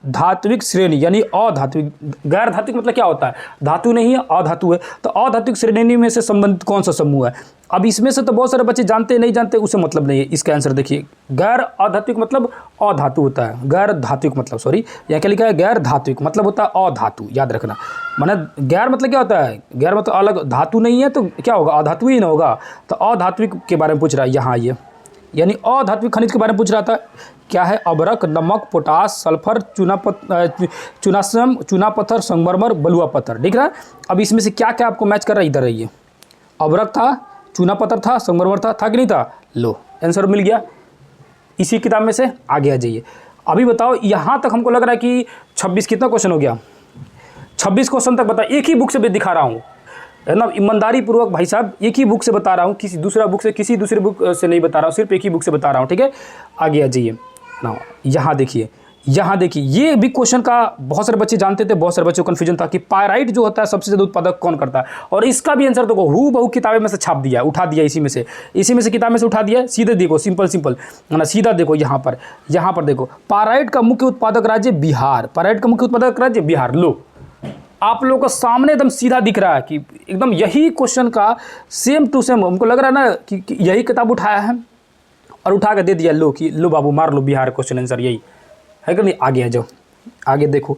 धात्विक श्रेणी यानी अधात्विक, गैर धात्विक मतलब क्या होता है, धातु नहीं है, अधातु है। तो अधात्विक श्रेणी में से संबंधित कौन सा समूह है। अब इसमें से तो बहुत सारे बच्चे जानते नहीं जानते, उससे मतलब नहीं है। इसका आंसर देखिए, गैर अधात्विक मतलब अधातु होता है, गैर धात्विक मतलब, सॉरी यहाँ क्या लिखा है, गैर धात्विक मतलब होता है अधातु, याद रखना। माने गैर मतलब क्या होता है, गैर मतलब अलग, धातु नहीं है तो क्या होगा, अधातु ही ना होगा। तो अधात्विक के बारे में पूछ रहा है यहाँ, ये यानी अधात्विक खनिज के बारे में पूछ रहा था। क्या है, अभ्रक, नमक, पोटास, सल्फर, चूना पत्थर, संगमरमर, बलुआ पत्थर, दिख रहा है। अब इसमें से क्या क्या आपको मैच कर रहा है, इधर रहिए। अभ्रक था, चूना पत्थर था, संगमरमर था कि नहीं था, लो आंसर मिल गया इसी किताब में से। आगे आ जाइए, अभी बताओ यहाँ तक हमको लग रहा है कि 26 कितना क्वेश्चन हो गया, 26 क्वेश्चन तक बता, एक ही बुक से भी दिखा रहा हूँ, है ना, ईमानदारी पूर्वक भाई साहब, एक ही बुक से बता रहा हूँ, किसी दूसरा बुक से, किसी दूसरे बुक से नहीं बता रहा हूँ, सिर्फ एक ही बुक से बता रहा हूँ, ठीक है। आगे आ जाइए ना, यहाँ देखिए, यहाँ देखिए, ये भी क्वेश्चन का बहुत सारे बच्चे जानते थे, बहुत सारे बच्चों को कन्फ्यूजन था कि पायराइट जो होता है सबसे ज़्यादा उत्पादक कौन करता है, और इसका भी आंसर देखो हूबहू किताबें में से छाप दिया, उठा दिया, इसी में से किताब में से उठा दिया। सीधे देखो, सिंपल है ना, सीधा देखो यहाँ पर देखो, पायराइट का मुख्य उत्पादक राज्य बिहार, पायराइट का मुख्य उत्पादक राज्य बिहार। लो आप लोगों को सामने एकदम सीधा दिख रहा है कि एकदम यही क्वेश्चन का सेम टू सेम, हमको लग रहा है ना कि यही किताब उठाया है और उठा के दे दिया, लो कि लो बाबू मार लो बिहार क्वेश्चन आंसर यही है कि नहीं। आगे आ जाओ, आगे देखो,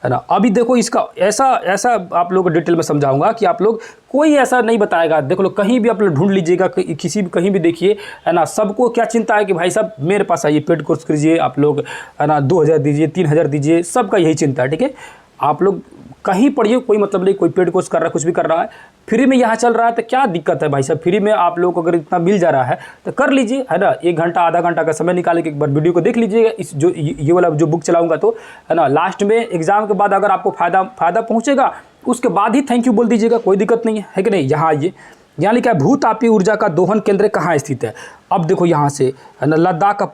है ना। अभी देखो इसका ऐसा ऐसा आप लोग को डिटेल में समझाऊंगा कि आप लोग कोई ऐसा नहीं बताएगा। देख लो कहीं भी आप लोग ढूंढ लीजिएगा, किसी भी कहीं भी देखिए, है ना। सबको क्या चिंता है कि भाई साहब मेरे पास आइए, पेड कोर्स कीजिए आप लोग, है ना। 2000 दीजिए, 3000 दीजिए, सबका यही चिंता है, ठीक है। आप लोग कहीं पढ़िए, कोई मतलब नहीं, कोई पेड कोर्स कर रहा है, कुछ भी कर रहा है, फ्री में यहाँ चल रहा है, तो क्या दिक्कत है भाई साहब। फ्री में आप लोगों को अगर इतना मिल जा रहा है तो कर लीजिए, है ना। 1 घंटा आधा घंटा का समय निकाल के एक बार वीडियो को देख लीजिएगा, इस जो ये वाला जो बुक चलाऊंगा, तो है ना। लास्ट में एग्जाम के बाद अगर आपको फ़ायदा पहुँचेगा, उसके बाद ही थैंक यू बोल दीजिएगा, कोई दिक्कत नहीं है कि नहीं। यहाँ आइए, यहाँ लिखा है भूतापीय ऊर्जा का दोहन केंद्र कहाँ स्थित है। अब देखो यहाँ से, है ना, लद्दाख का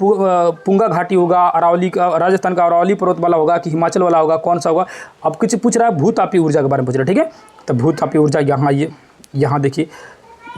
पुंगा घाटी होगा, अरावली का, राजस्थान का अरावली पर्वत वाला होगा कि हिमाचल वाला होगा, कौन सा होगा। अब कुछ पूछ रहा है भूतापीय ऊर्जा के बारे में पूछ रहा है, ठीक है। तो भूतापीय ऊर्जा यहाँ आइए, यहाँ देखिए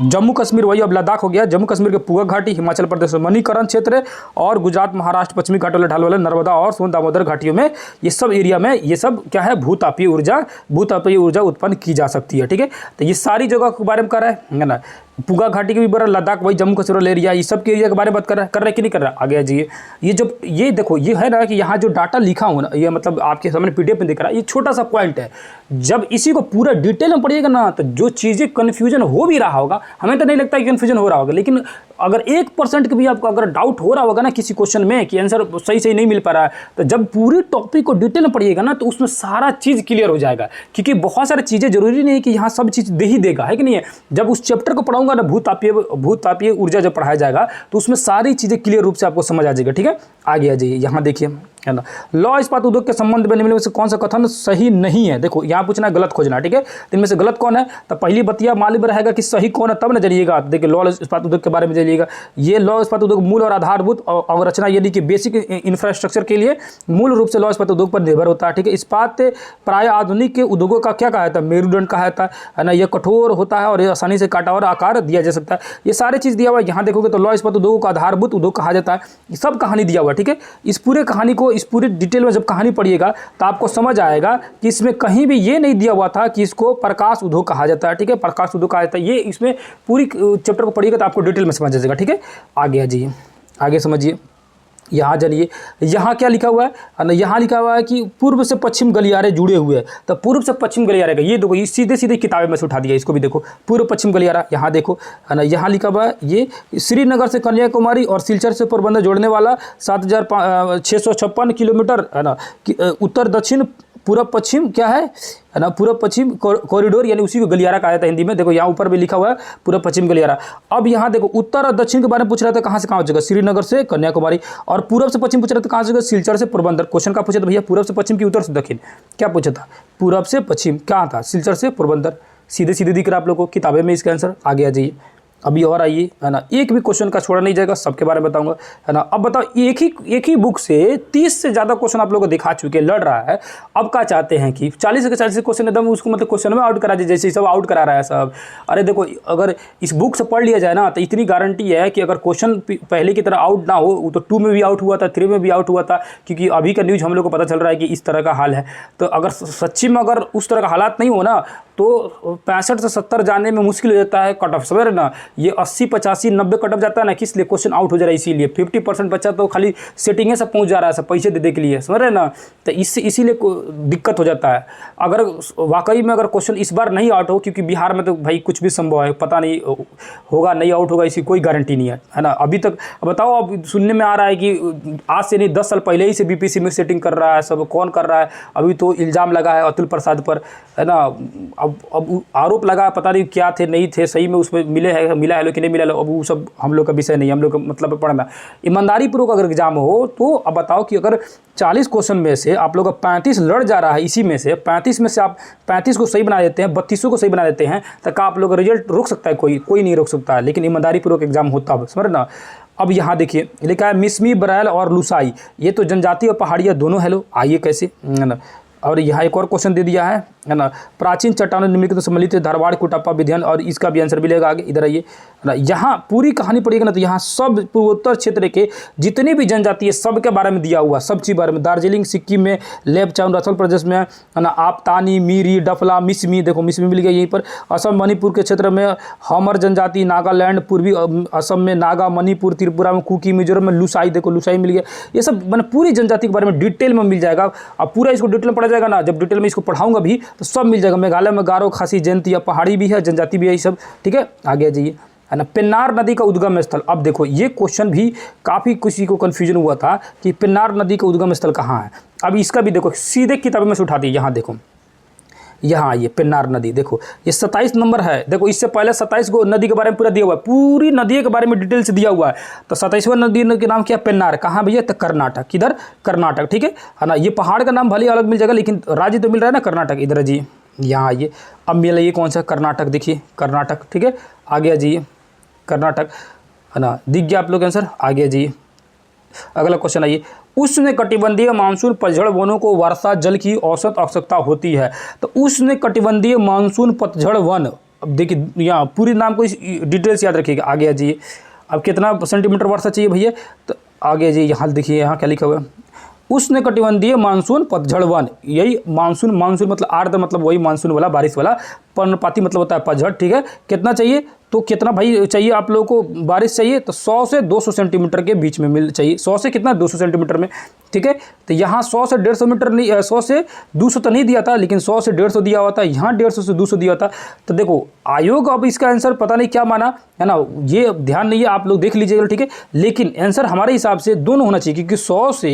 जम्मू कश्मीर, वही अब लद्दाख हो गया, जम्मू कश्मीर के पुंगा घाटी, हिमाचल प्रदेश में मणिकरण क्षेत्र, और गुजरात महाराष्ट्र पश्चिमी घाट वाले, ढाल वाले, नर्मदा और सोन दामोदर घाटियों में, ये सब एरिया में ये सब क्या है, भूतापीय ऊर्जा उत्पन्न की जा सकती है, ठीक है। तो ये सारी जगह के बारे में कर रहा है ना। पुंगा घाटी के भी बड़ा, लद्दाख, वही जम्मू कश्मीर एरिया, ये सब के एरिया के बारे में बात कर रहा है कि नहीं कर रहा है। आगे जाइए, ये जब ये देखो, ये है ना कि यहाँ जो डाटा लिखा हो ना, ये मतलब आपके सामने PDF में दिख रहा है, ये छोटा सा पॉइंट है। जब इसी को पूरा डिटेल में पढ़िएगा ना, तो जो चीज़ें कन्फ्यूजन हो भी रहा होगा, हमें तो नहीं लगता कि कन्फ्यूजन हो रहा होगा, लेकिन अगर 1% का भी आपको अगर डाउट हो रहा होगा ना किसी क्वेश्चन में कि आंसर सही नहीं मिल पा रहा है, तो जब पूरी टॉपिक को डिटेल में पढ़िएगा ना, तो उसमें सारा चीज़ क्लियर हो जाएगा। क्योंकि बहुत सारी चीज़ें जरूरी नहीं है कि यहाँ सब चीज़ दे ही देगा, है कि नहीं है। जब उस चैप्टर को पढ़ाऊंगा ना, भूतापीय ऊर्जा जब पढ़ाया जाएगा, तो उसमें सारी चीज़ें क्लियर रूप से आपको समझ आ जाएगा, ठीक है। आगे आ जाइए, यहाँ देखिए, है ना। लौह इस्पात उद्योग के संबंध में निम्न में से कौन सा कथन सही नहीं है। देखो यहाँ पूछना है, गलत खोजना, ठीक है। इनमें से गलत कौन है, तो पहली बतिया मालूम रहेगा कि सही कौन है, तब न जानिएगा। देखिए लौह इस्पात उद्योग के बारे में जानिएगा। ये लौह इस्पात उद्योग मूल और आधारभूत अवरचना, यानी कि बेसिक इंफ्रास्ट्रक्चर के लिए मूल रूप से लौह इस्पात उद्योग पर निर्भर होता है, ठीक है। इस्पात प्राय आधुनिक के उद्योगों का क्या कहा जाता है, मेरुदंड कहा जाता है ना। यह कठोर होता है और ये आसानी से काटा और आकार दिया जा सकता है, ये सारी चीज़ दिया हुआ है। यहाँ देखोगे तो लौह इस्पात उद्योगों का आधारभूत उद्योग कहा जाता है, ये सब कहानी दिया हुआ है, ठीक है। इस पूरे कहानी को, इस पूरे डिटेल में जब कहानी पढ़िएगा तो आपको समझ आएगा कि इसमें कहीं भी ये नहीं दिया हुआ था कि इसको प्रकाश उद्योग कहा जाता है, ठीक है। प्रकाश उद्योग कहा जाता है, ये इसमें पूरी चैप्टर को पढ़िएगा तो आपको डिटेल में समझ जाएगा, ठीक है। आगे आ जाइए, आगे समझिए, यहाँ जानिए, यहाँ क्या लिखा हुआ है ना। यहाँ लिखा हुआ है कि पूर्व से पश्चिम गलियारे जुड़े हुए हैं। तो पूर्व से पश्चिम गलियारे का ये देखो, ये सीधे सीधे किताबें में से उठा दिया, इसको भी देखो, पूर्व पश्चिम गलियारा, यहाँ देखो, है ना। यहाँ लिखा हुआ है ये श्रीनगर से कन्याकुमारी और सिलचर से पोरबंदर जोड़ने वाला 7656 किलोमीटर, है ना, उत्तर दक्षिण पूर्व पश्चिम क्या है ना, पूर्व पश्चिम कॉरिडोर, यानी उसी को गलियारा कहा जाता है हिंदी में। देखो यहाँ ऊपर भी लिखा हुआ है पूर्व पश्चिम गलियारा। अब यहाँ देखो उत्तर और दक्षिण के बारे में पूछ रहा था, कहाँ से कहाँ हो जाएगा, श्रीनगर से कन्याकुमारी, और पूर्व से पश्चिम पूछ रहा था, कहाँ से, सिलचर से पोरबंदर। क्वेश्चन का पूछा था भैया, पूर्व से पश्चिम की उत्तर से दक्षिण, क्या पूछा था, पूर्व से पश्चिम, क्या था, सिलचर से पोरबंदर। सीधे सीधे दिख रहा है आप लोगों को किताबें में इसका आंसर। आगे आ जाइए, अभी और आइए, है ना। एक भी क्वेश्चन का छोड़ा नहीं जाएगा, सबके बारे में बताऊंगा, है ना। अब बताओ, एक ही बुक से 30 से ज़्यादा क्वेश्चन आप लोगों को दिखा चुके, लड़ रहा है। अब क्या चाहते हैं कि 40 के 40 क्वेश्चन एकदम उसको मतलब क्वेश्चन में आउट करा दीजिए, जैसे सब आउट करा रहा है सब। अरे देखो, अगर इस बुक से पढ़ लिया जाए ना, तो इतनी गारंटी है कि अगर क्वेश्चन पहले की तरह आउट ना हो, तो 2 में भी आउट हुआ था, 3 में भी आउट हुआ था, क्योंकि अभी का न्यूज़ हम लोग को पता चल रहा है कि इस तरह का हाल है। तो अगर सच्ची में अगर उस तरह का हालात नहीं हो ना, तो 65 से 70 जाने में मुश्किल हो जाता है कट ऑफ, समझ रहे ना। ये 80 85 90 कट ऑफ जाता है ना, किस लिए, क्वेश्चन आउट हो जा रहा है इसीलिए। 50% बच्चा तो खाली सेटिंग से पहुंच जा रहा है, सब पैसे दे के लिए, समझ रहे ना। तो इसीलिए दिक्कत हो जाता है। अगर वाकई में अगर क्वेश्चन इस बार नहीं आउट हो, क्योंकि बिहार में तो भाई कुछ भी संभव है, पता नहीं होगा नहीं आउट होगा, इसकी कोई गारंटी नहीं है ना। अभी तक बताओ, अब सुनने में आ रहा है कि आज से नहीं 10 साल पहले ही से BPSC में सेटिंग कर रहा है सब, कौन कर रहा है। अभी तो इल्ज़ाम लगा है अतुल प्रसाद पर, है ना। अब आरोप लगा, पता नहीं क्या थे नहीं थे, सही में उसमें मिला है कि नहीं मिला, अब वो सब हम लोग का विषय नहीं, हम लोग का मतलब पढ़ना। ईमानदारी पूर्वक अगर एग्जाम हो, तो अब बताओ कि अगर 40 क्वेश्चन में से आप लोग का 35 लड़ जा रहा है, इसी में से 35 में से आप 35 को सही बना देते हैं, 32 को सही बना देते हैं, तो क्या आप लोग का रिजल्ट रोक सकता है, कोई नहीं रोक सकता है। लेकिन ईमानदारी पूर्वक एग्जाम होता है, समझ ना। अब यहाँ देखिए लिखा है मिसमी, बरैल और लुसाई, ये तो जनजाति और पहाड़ियाँ दोनों है। लो आइए कैसे, है ना। और यहाँ एक और क्वेश्चन दे दिया है ना, प्राचीन चट्टानों निम्नलिखित सम्मिलित धारवाड़ कुटापा विध्यन, और इसका भी आंसर मिलेगा आगे, इधर आइए ना। यहाँ पूरी कहानी पढ़िएगा ना, तो यहाँ सब पूर्वोत्तर क्षेत्र के जितनी भी जनजाति है सब के बारे में दिया हुआ, सब चीज़ बारे में। दार्जिलिंग सिक्किम में, लेपचा अरुणाचल प्रदेश में, है ना, आपतानी, मीरी, डफला, मिसमी, देखो मिसमी मिल गया यहीं पर। असम मणिपुर के क्षेत्र में हमर जनजाति, नागालैंड, पूर्वी असम में नागा, मणिपुर, त्रिपुरा में कुकी, मिजोरम में लुसाई, देखो लुसाई मिल गया। ये सब मैंने पूरी जनजाति के बारे में डिटेल में मिल जाएगा। अब पूरा इसको डिटेल में पढ़ा जाएगा ना, जब डिटेल में इसको पढ़ाऊंगा भी तो सब मिल जाएगा। मेघालय में गारो, खासी, जयंती या पहाड़ी भी है, जनजाति भी है, ये सब, ठीक है। आगे जाइए, है ना। पेन्नार नदी का उद्गम स्थल, अब देखो ये क्वेश्चन भी काफ़ी किसी को कन्फ्यूजन हुआ था कि पेन्नार नदी का उद्गम स्थल कहाँ है। अब इसका भी देखो सीधे किताब में से उठा दी, यहाँ देखो, यहाँ ये पेन्नार नदी, देखो ये 27 नंबर है। देखो इससे पहले 27 को नदी के बारे में पूरा दिया हुआ है, पूरी नदी के बारे में डिटेल से दिया हुआ है। तो 27वां नदी के नाम क्या, पेन्नार। कहाँ भैया, तो कर्नाटक, किधर, कर्नाटक, ठीक है ना। ये पहाड़ का नाम भले अलग मिल जाएगा लेकिन राज्य तो मिल रहा है ना कर्नाटक। इधर जी, यहाँ ये अब मिला, ये कौन सा, कर्नाटक, देखिए कर्नाटक, ठीक है। आगे जी, कर्नाटक, है ना, दिख गया आप लोग आंसर। आगे जी, अगला क्वेश्चन आइए, उष्ण कटिबंधीय मानसून पतझड़ वनों को वर्षा जल की औसत आवश्यकता होती है। तो उष्ण कटिबंधीय मानसून पतझड़ वन, अब देखिए यहाँ पूरी नाम को डिटेल्स याद रखिएगा। आगे जी, अब कितना सेंटीमीटर वर्षा चाहिए भैया, तो आगे जी यहाँ देखिए, यहाँ क्या लिखा हुआ है, उष्ण कटिबंधीय मानसून पतझड़ वन। यही मानसून, मानसून मतलब आर्द्र मतलब वही मानसून वाला, बारिश वाला, पर्णपाती मतलब होता है पतझड़, ठीक है। कितना चाहिए, तो कितना भाई चाहिए आप लोगों को, बारिश चाहिए तो 100 से 200 सेंटीमीटर के बीच में मिल चाहिए। 100 से कितना, 200 सेंटीमीटर में, ठीक है। तो यहाँ 100 से 150 मीटर नहीं, 100 से 200 तो नहीं दिया था, लेकिन 100 से 150 दिया हुआ था, यहाँ 150 से 200 दिया था। तो देखो आयोग अब इसका आंसर पता नहीं क्या माना, है ना, ये ध्यान नहीं है, आप लोग देख लीजिएगा, ठीक है। लेकिन आंसर हमारे हिसाब से दोनों होना चाहिए, क्योंकि 100 से,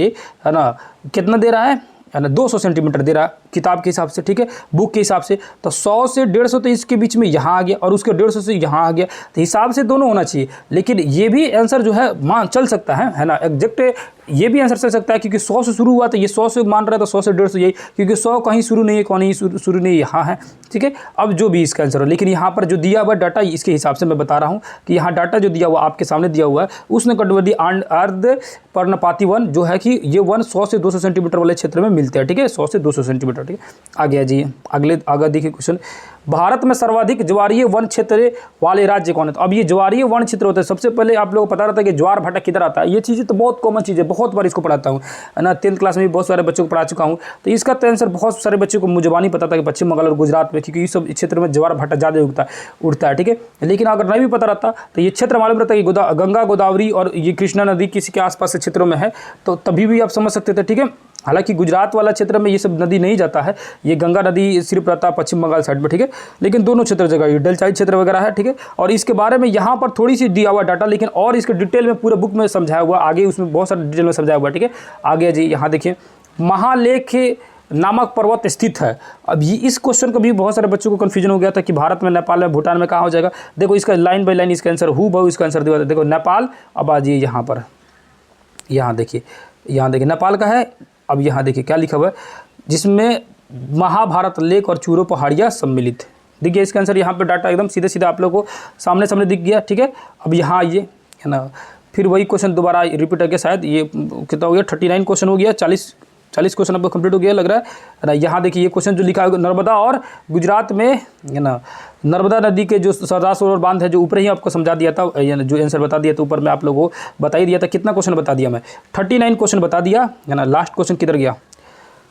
है ना, कितना दे रहा है ना, 200 सेंटीमीटर दे रहा है किताब के हिसाब से, ठीक है, बुक के हिसाब से। तो 100 से 150 तो इसके बीच में यहाँ आ गया, और उसके 150 से यहाँ आ गया, तो हिसाब से दोनों होना चाहिए। लेकिन ये भी आंसर जो है मान चल सकता है ना, एग्जैक्ट ये भी आंसर चल सकता है, क्योंकि 100 से शुरू हुआ तो ये 100 से मान रहा है, तो 100 से 150 यही, क्योंकि 100 कहीं शुरू नहीं है, कहीं शुरू नहीं, यहाँ है, ठीक है। अब जो भी इसका आंसर हो, लेकिन यहाँ पर जो दिया हुआ डाटा इसके हिसाब से मैं बता रहा हूँ कि यहाँ डाटा जो दिया हुआ आपके सामने दिया हुआ है, उष्ण कटिबंधीय अर्ध पर्णपाती वन जो है कि ये वन 100 से 200 सेंटीमीटर वाले क्षेत्र में मिलते हैं, ठीक है, 100 से 200 सेंटीमीटर, ठीक है। आगे जी, आगे देखिए क्वेश्चन, भारत में सर्वाधिक ज्वारीय वन क्षेत्र वाले राज्य कौन है। तो अब ये ज्वारीय वन क्षेत्र होता है, सबसे पहले आप लोगों को पता रहता है कि ज्वार भाटा किधर आता है। ये चीज़ें तो बहुत कॉमन चीज़ है, बहुत बार इसको पढ़ाता हूँ, है ना, 10th क्लास में भी बहुत सारे बच्चों को पढ़ा चुका हूँ। तो इसका तो आंसर बहुत सारे बच्चों को मुझे नहीं पता था कि पश्चिम बंगाल और गुजरात में, क्योंकि इस सब क्षेत्र में ज्वार भाटा ज़्यादा उठता है, ठीक है। लेकिन अगर नहीं भी पता रहता तो ये क्षेत्र मालूम रहता है कि गंगा, गोदावरी और ये कृष्णा नदी किसी के आसपास के क्षेत्रों में है, तो तभी भी आप समझ सकते थे, ठीक है। हालांकि गुजरात वाला क्षेत्र में ये सब नदी नहीं जाता है, ये गंगा नदी सिर्फ रहता है पश्चिम बंगाल साइड में, ठीक है। लेकिन दोनों क्षेत्र जगह डेल्टाई क्षेत्र वगैरह है, ठीक है। और इसके बारे में यहाँ पर थोड़ी सी दिया हुआ डाटा, लेकिन और इसके डिटेल में पूरे बुक में समझाया हुआ, आगे उसमें बहुत सारे डिटेल में समझाया हुआ, ठीक है। आगे जी, यहाँ देखिए, महालेख नामक पर्वत स्थित है। अब ये इस क्वेश्चन को भी बहुत सारे बच्चों को कन्फ्यूजन हो गया था कि भारत में, नेपाल में, भूटान में कहाँ हो जाएगा। देखो इसका लाइन बाई लाइन इसका आंसर बहु इसका आंसर दिया, देखो नेपाल। अब आ जाइए यहाँ पर, यहाँ देखिए, नेपाल का है। अब यहाँ देखिए क्या लिखा हुआ है, जिसमें महाभारत लेक और चूरो पहाड़ियाँ सम्मिलित। देखिए इसका आंसर यहाँ पे डाटा एकदम सीधे सीधे आप लोगों को सामने दिख गया, ठीक है। अब यहाँ आइए, है ना, फिर वही क्वेश्चन दोबारा रिपीट करके, शायद ये कितना हो गया, 39 क्वेश्चन हो गया, 40 क्वेश्चन आपको कंप्लीट हो गया लग रहा है ना। यहाँ देखिए ये क्वेश्चन जो लिखा है, नर्मदा और गुजरात में, है ना, नर्मदा नदी के जो सरदार सरोवर बांध है, जो ऊपर ही आपको समझा दिया था, जो आंसर बता दिया था ऊपर में आप लोगों को बता ही दिया था। कितना क्वेश्चन बता दिया मैं, 39 क्वेश्चन बता दिया, है ना। लास्ट क्वेश्चन किधर गया,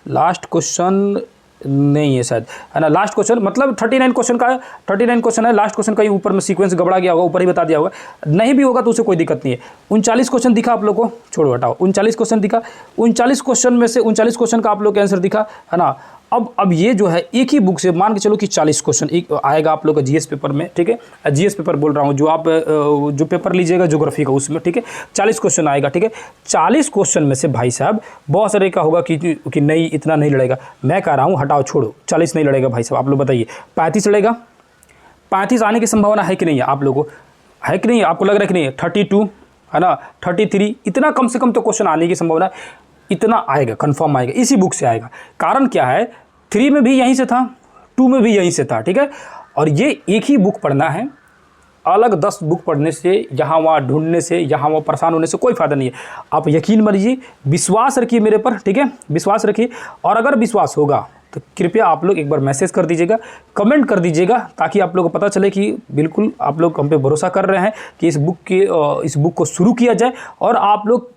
लास्ट क्वेश्चन नहीं है शायद, है ना। लास्ट क्वेश्चन मतलब 39 क्वेश्चन का है, 39 क्वेश्चन है, लास्ट क्वेश्चन का ही ऊपर में सीक्वेंस गबड़ा गया होगा, ऊपर ही बता दिया होगा। नहीं भी होगा तो उसे कोई दिक्कत नहीं है। 39 क्वेश्चन दिखा आप लोग को, छोड़ो हटाओ, 39 क्वेश्चन दिखा, 39 क्वेश्चन में से 39 क्वेश्चन का आप लोग का आंसर दिखा, है ना। अब ये जो है एक ही बुक से मान के चलो कि 40 क्वेश्चन एक आएगा आप लोग का जीएस पेपर में, ठीक है। जीएस पेपर बोल रहा हूँ, जो आप जो पेपर लीजिएगा ज्योग्राफी का, उसमें, ठीक है, 40 क्वेश्चन आएगा, ठीक है। 40 क्वेश्चन में से भाई साहब बहुत सारे का होगा कि नहीं इतना नहीं लड़ेगा। मैं कह रहा हूँ हटाओ, छोड़ो, 40 नहीं लड़ेगा भाई साहब। आप लोग बताइए 35 लड़ेगा, 35 आने की संभावना है कि नहीं है आप लोगों को, है कि नहीं, आपको लग रहा है कि नहीं है, 32, है ना, 33, इतना कम से कम तो क्वेश्चन आने की संभावना, इतना आएगा, कंफर्म आएगा, इसी बुक से आएगा। कारण क्या है, 3 में भी यहीं से था, 2 में भी यहीं से था, ठीक है। और ये एक ही बुक पढ़ना है, अलग 10 बुक पढ़ने से, यहाँ वहाँ ढूंढने से, यहाँ वहाँ परेशान होने से कोई फ़ायदा नहीं है। आप यकीन मानिए, विश्वास रखिए मेरे पर, ठीक है, विश्वास रखिए। और अगर विश्वास होगा तो कृपया आप लोग एक बार मैसेज कर दीजिएगा, कमेंट कर दीजिएगा, ताकि आप लोगों को पता चले कि बिल्कुल आप लोग हम पे भरोसा कर रहे हैं कि इस बुक को शुरू किया जाए। और आप लोग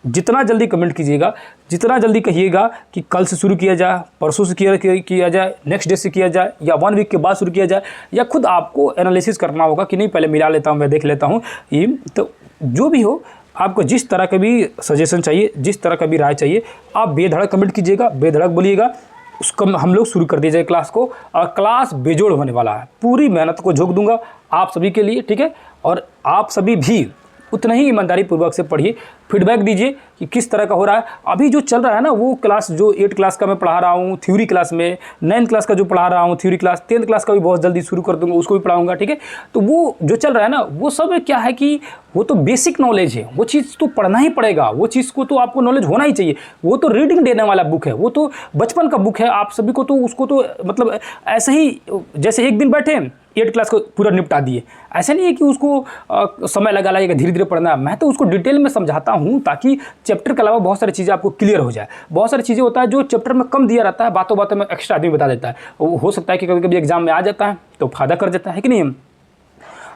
जितना जल्दी कमेंट कीजिएगा, जितना जल्दी कहिएगा कि कल से शुरू किया जाए, परसों से किया जाए, नेक्स्ट डे से किया जाए, या 1 वीक के बाद शुरू किया जाए, या खुद आपको एनालिसिस करना होगा कि नहीं पहले मिला लेता हूँ, मैं देख लेता हूँ ये। तो जो भी हो, आपको जिस तरह का भी सजेशन चाहिए, जिस तरह का भी राय चाहिए, आप बेधड़क कमेंट कीजिएगा, बेधड़क बोलिएगा। उसको हम लोग शुरू कर दीजिए क्लास को, और क्लास बेजोड़ होने वाला है। पूरी मेहनत को झोंक दूंगा आप सभी के लिए, ठीक है। और आप सभी भी उतना ही ईमानदारी पूर्वक से पढ़िए, फीडबैक दीजिए कि किस तरह का हो रहा है। अभी जो चल रहा है ना वो क्लास जो 8 क्लास का मैं पढ़ा रहा हूँ थ्योरी क्लास में, 9 क्लास का जो पढ़ा रहा हूँ थ्योरी क्लास, 10th क्लास का भी बहुत जल्दी शुरू कर दूंगा, उसको भी पढ़ाऊंगा, ठीक है। तो वो जो चल रहा है ना वो सब क्या है कि वो तो बेसिक नॉलेज है, वो चीज़ तो पढ़ना ही पड़ेगा, वो चीज़ को तो आपको नॉलेज होना ही चाहिए। वो तो रीडिंग देने वाला बुक है, वो तो बचपन का बुक है, आप सभी को तो उसको तो मतलब ऐसे ही जैसे एक दिन बैठे 8 क्लास को पूरा निपटा दिए, ऐसा नहीं है कि उसको समय लगा लगेगा, धीरे धीरे पढ़ना है। मैं तो उसको डिटेल में समझाता हूँ ताकि चैप्टर के अलावा बहुत सारी चीज़ें आपको क्लियर हो जाए। बहुत सारी चीज़ें होता है जो चैप्टर में कम दिया रहता है, बातों बातों में एक्स्ट्रा आदमी बता देता है, वो हो सकता है कि कभी कभी एग्जाम में आ जाता है तो फायदा कर देता है कि नहीं,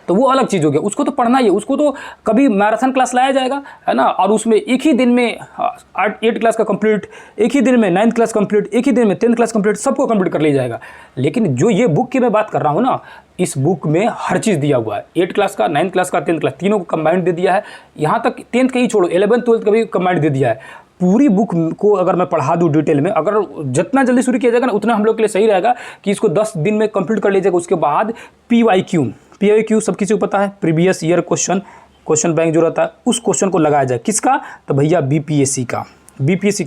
तो वो अलग चीज़ हो गया, उसको तो पढ़ना ही है। उसको तो कभी मैराथन क्लास लाया जाएगा, है ना, और उसमें एक ही दिन में 8 क्लास का कंप्लीट, एक ही दिन में 9th क्लास कंप्लीट, एक ही दिन में 10th क्लास कंप्लीट, सबको कंप्लीट कर लिया जाएगा। लेकिन जो ये बुक की मैं बात कर रहा हूँ ना, इस बुक में हर चीज़ दिया हुआ है। 8 क्लास का, 9th क्लास का, 10th क्लास, तीनों को कंबाइंड दे दिया है। यहाँ तक 10th का ही छोड़ो, 11th 12th का भी कंबाइंड दे दिया है। पूरी बुक को अगर मैं पढ़ा दूँ डिटेल में, अगर जितना जल्दी शुरू किया जाएगा ना उतना हम लोग के लिए सही रहेगा कि इसको 10 दिन में कंप्लीट कर लीजिएगा। उसके बाद PYQ सब किसी को पता है, प्रीवियस ईयर क्वेश्चन बैंक जो रहता है, उस क्वेश्चन को लगाया जाए। किसका? तो भैया BPSC का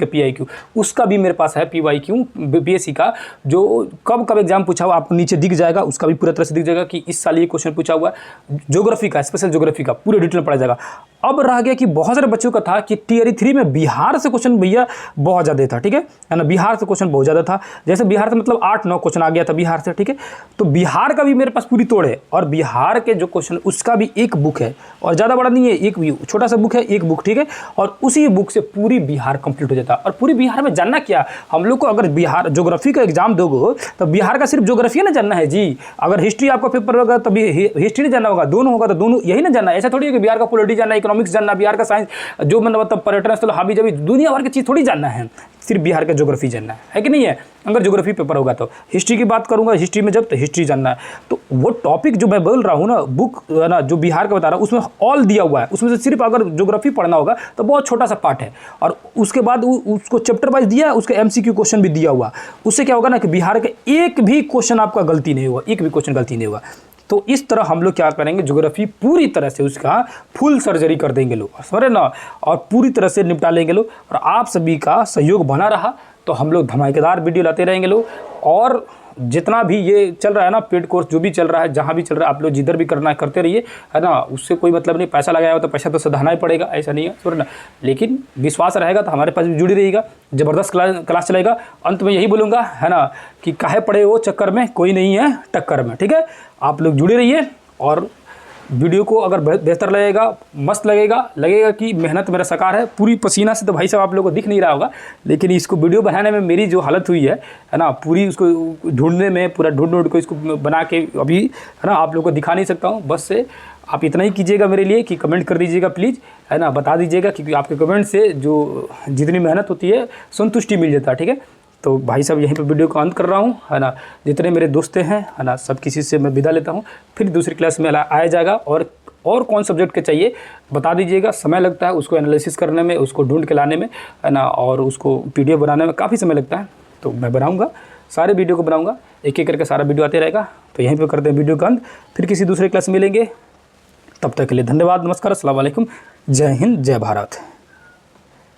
PYQ, उसका भी मेरे पास है PYQ BPSC का, जो कब एग्जाम पूछा हुआ आपको नीचे दिख जाएगा, उसका भी पूरा तरह से दिख जाएगा कि इस साल ये क्वेश्चन पूछा हुआ है। ज्योग्राफी का, स्पेशल ज्योग्राफी का पूरे डिटेल में पढ़ा जाएगा। अब रह गया कि बहुत सारे बच्चों का था कि Tier 3 में बिहार से क्वेश्चन भैया बहुत ज़्यादा था, ठीक है ना, बिहार से क्वेश्चन बहुत ज़्यादा था। जैसे बिहार से मतलब 8-9 क्वेश्चन आ गया था बिहार से, ठीक है। तो बिहार का भी मेरे पास पूरी तोड़ है, और बिहार के जो क्वेश्चन उसका भी एक बुक है, और ज़्यादा बड़ा नहीं है, एक भी छोटा सा बुक है, एक बुक, ठीक है। और उसी बुक से पूरी बिहार कंप्लीट हो जाता है। और पूरी बिहार में जानना क्या, हम लोग को अगर बिहार ज्योग्राफी का एग्जाम दोगे तो बिहार का सिर्फ ज्योग्राफी ना जानना है जी। अगर हिस्ट्री आपका पेपर होगा तो हिस्ट्री नहीं जानना होगा, दोनों होगा तो दोनों यही ना जानना है। ऐसा थोड़ी है कि बिहार का पॉलिटी जानना, इकोनॉमिक्स जानना, बिहार का साइंस जो मतलब पर्यटन स्थल, हाबी जाबी, दुनिया भर की चीज़ थोड़ी जानना है, सिर्फ बिहार का ज्योग्राफी जानना है कि नहीं है। अगर ज्योग्राफी पेपर होगा तो हिस्ट्री की बात करूंगा, हिस्ट्री में जब तो हिस्ट्री जानना है। तो वो टॉपिक जो मैं बोल रहा हूँ ना, बुक है ना जो बिहार का बता रहा हूँ, उसमें ऑल दिया हुआ है। उसमें से सिर्फ अगर ज्योग्राफी पढ़ना होगा तो बहुत छोटा सा पार्ट है, और उसके बाद उसको चैप्टर वाइज दिया है, उसका MCQ क्वेश्चन भी दिया हुआ। उससे क्या होगा ना कि बिहार का एक भी क्वेश्चन आपका गलती नहीं होगा, एक भी क्वेश्चन गलती नहीं होगा। तो इस तरह हम लोग क्या करेंगे, ज्योग्राफी पूरी तरह से उसका फुल सर्जरी कर देंगे लोग, समझे ना, और पूरी तरह से निपटा लेंगे लोग। और आप सभी का सहयोग बना रहा तो हम लोग धमाकेदार वीडियो लाते रहेंगे लोग। और जितना भी ये चल रहा है ना, पेड कोर्स जो भी चल रहा है, जहाँ भी चल रहा है, आप लोग जिधर भी करना है करते रहिए, है ना, उससे कोई मतलब नहीं। पैसा लगाया हो तो पैसा तो सधाना ही पड़ेगा, ऐसा नहीं है, सुन ना। लेकिन विश्वास रहेगा तो हमारे पास भी जुड़ी रहिएगा, ज़बरदस्त क्लास चलेगा। अंत में यही बोलूँगा, है ना, कि काहे पड़े हो चक्कर में, कोई नहीं है टक्कर में, ठीक है। आप लोग जुड़े रहिए, और वीडियो को अगर बेहतर लगेगा, मस्त लगेगा कि मेहनत मेरा साकार है। पूरी पसीना से तो भाई साहब आप लोगों को दिख नहीं रहा होगा, लेकिन इसको वीडियो बनाने में मेरी जो हालत हुई है ना, पूरी उसको ढूंढने में, पूरा ढूंढ को इसको बना के अभी, है ना, आप लोगों को दिखा नहीं सकता हूँ। बस से आप इतना ही कीजिएगा मेरे लिए कि कमेंट कर दीजिएगा प्लीज़, है ना, बता दीजिएगा, क्योंकि आपके कमेंट से जो जितनी मेहनत होती है संतुष्टि मिल जाता है, ठीक है। तो भाई साहब यहीं पे वीडियो को अंत कर रहा हूँ, है ना। जितने मेरे दोस्त हैं, है ना, सब किसी से मैं विदा लेता हूँ। फिर दूसरी क्लास में आया जाएगा, और कौन सब्जेक्ट के चाहिए बता दीजिएगा। समय लगता है उसको एनालिसिस करने में, उसको ढूंढ के लाने में, है ना, और उसको PDF बनाने में काफ़ी समय लगता है। तो मैं बनाऊँगा, सारे वीडियो को बनाऊँगा, एक एक करके सारा वीडियो आते रहेगा। तो यहीं पर करते हैं वीडियो का अंत, फिर किसी दूसरे क्लास में मिलेंगे। तब तक के लिए धन्यवाद, नमस्कार, अस्सलाम वालेकुम, जय हिंद, जय भारत।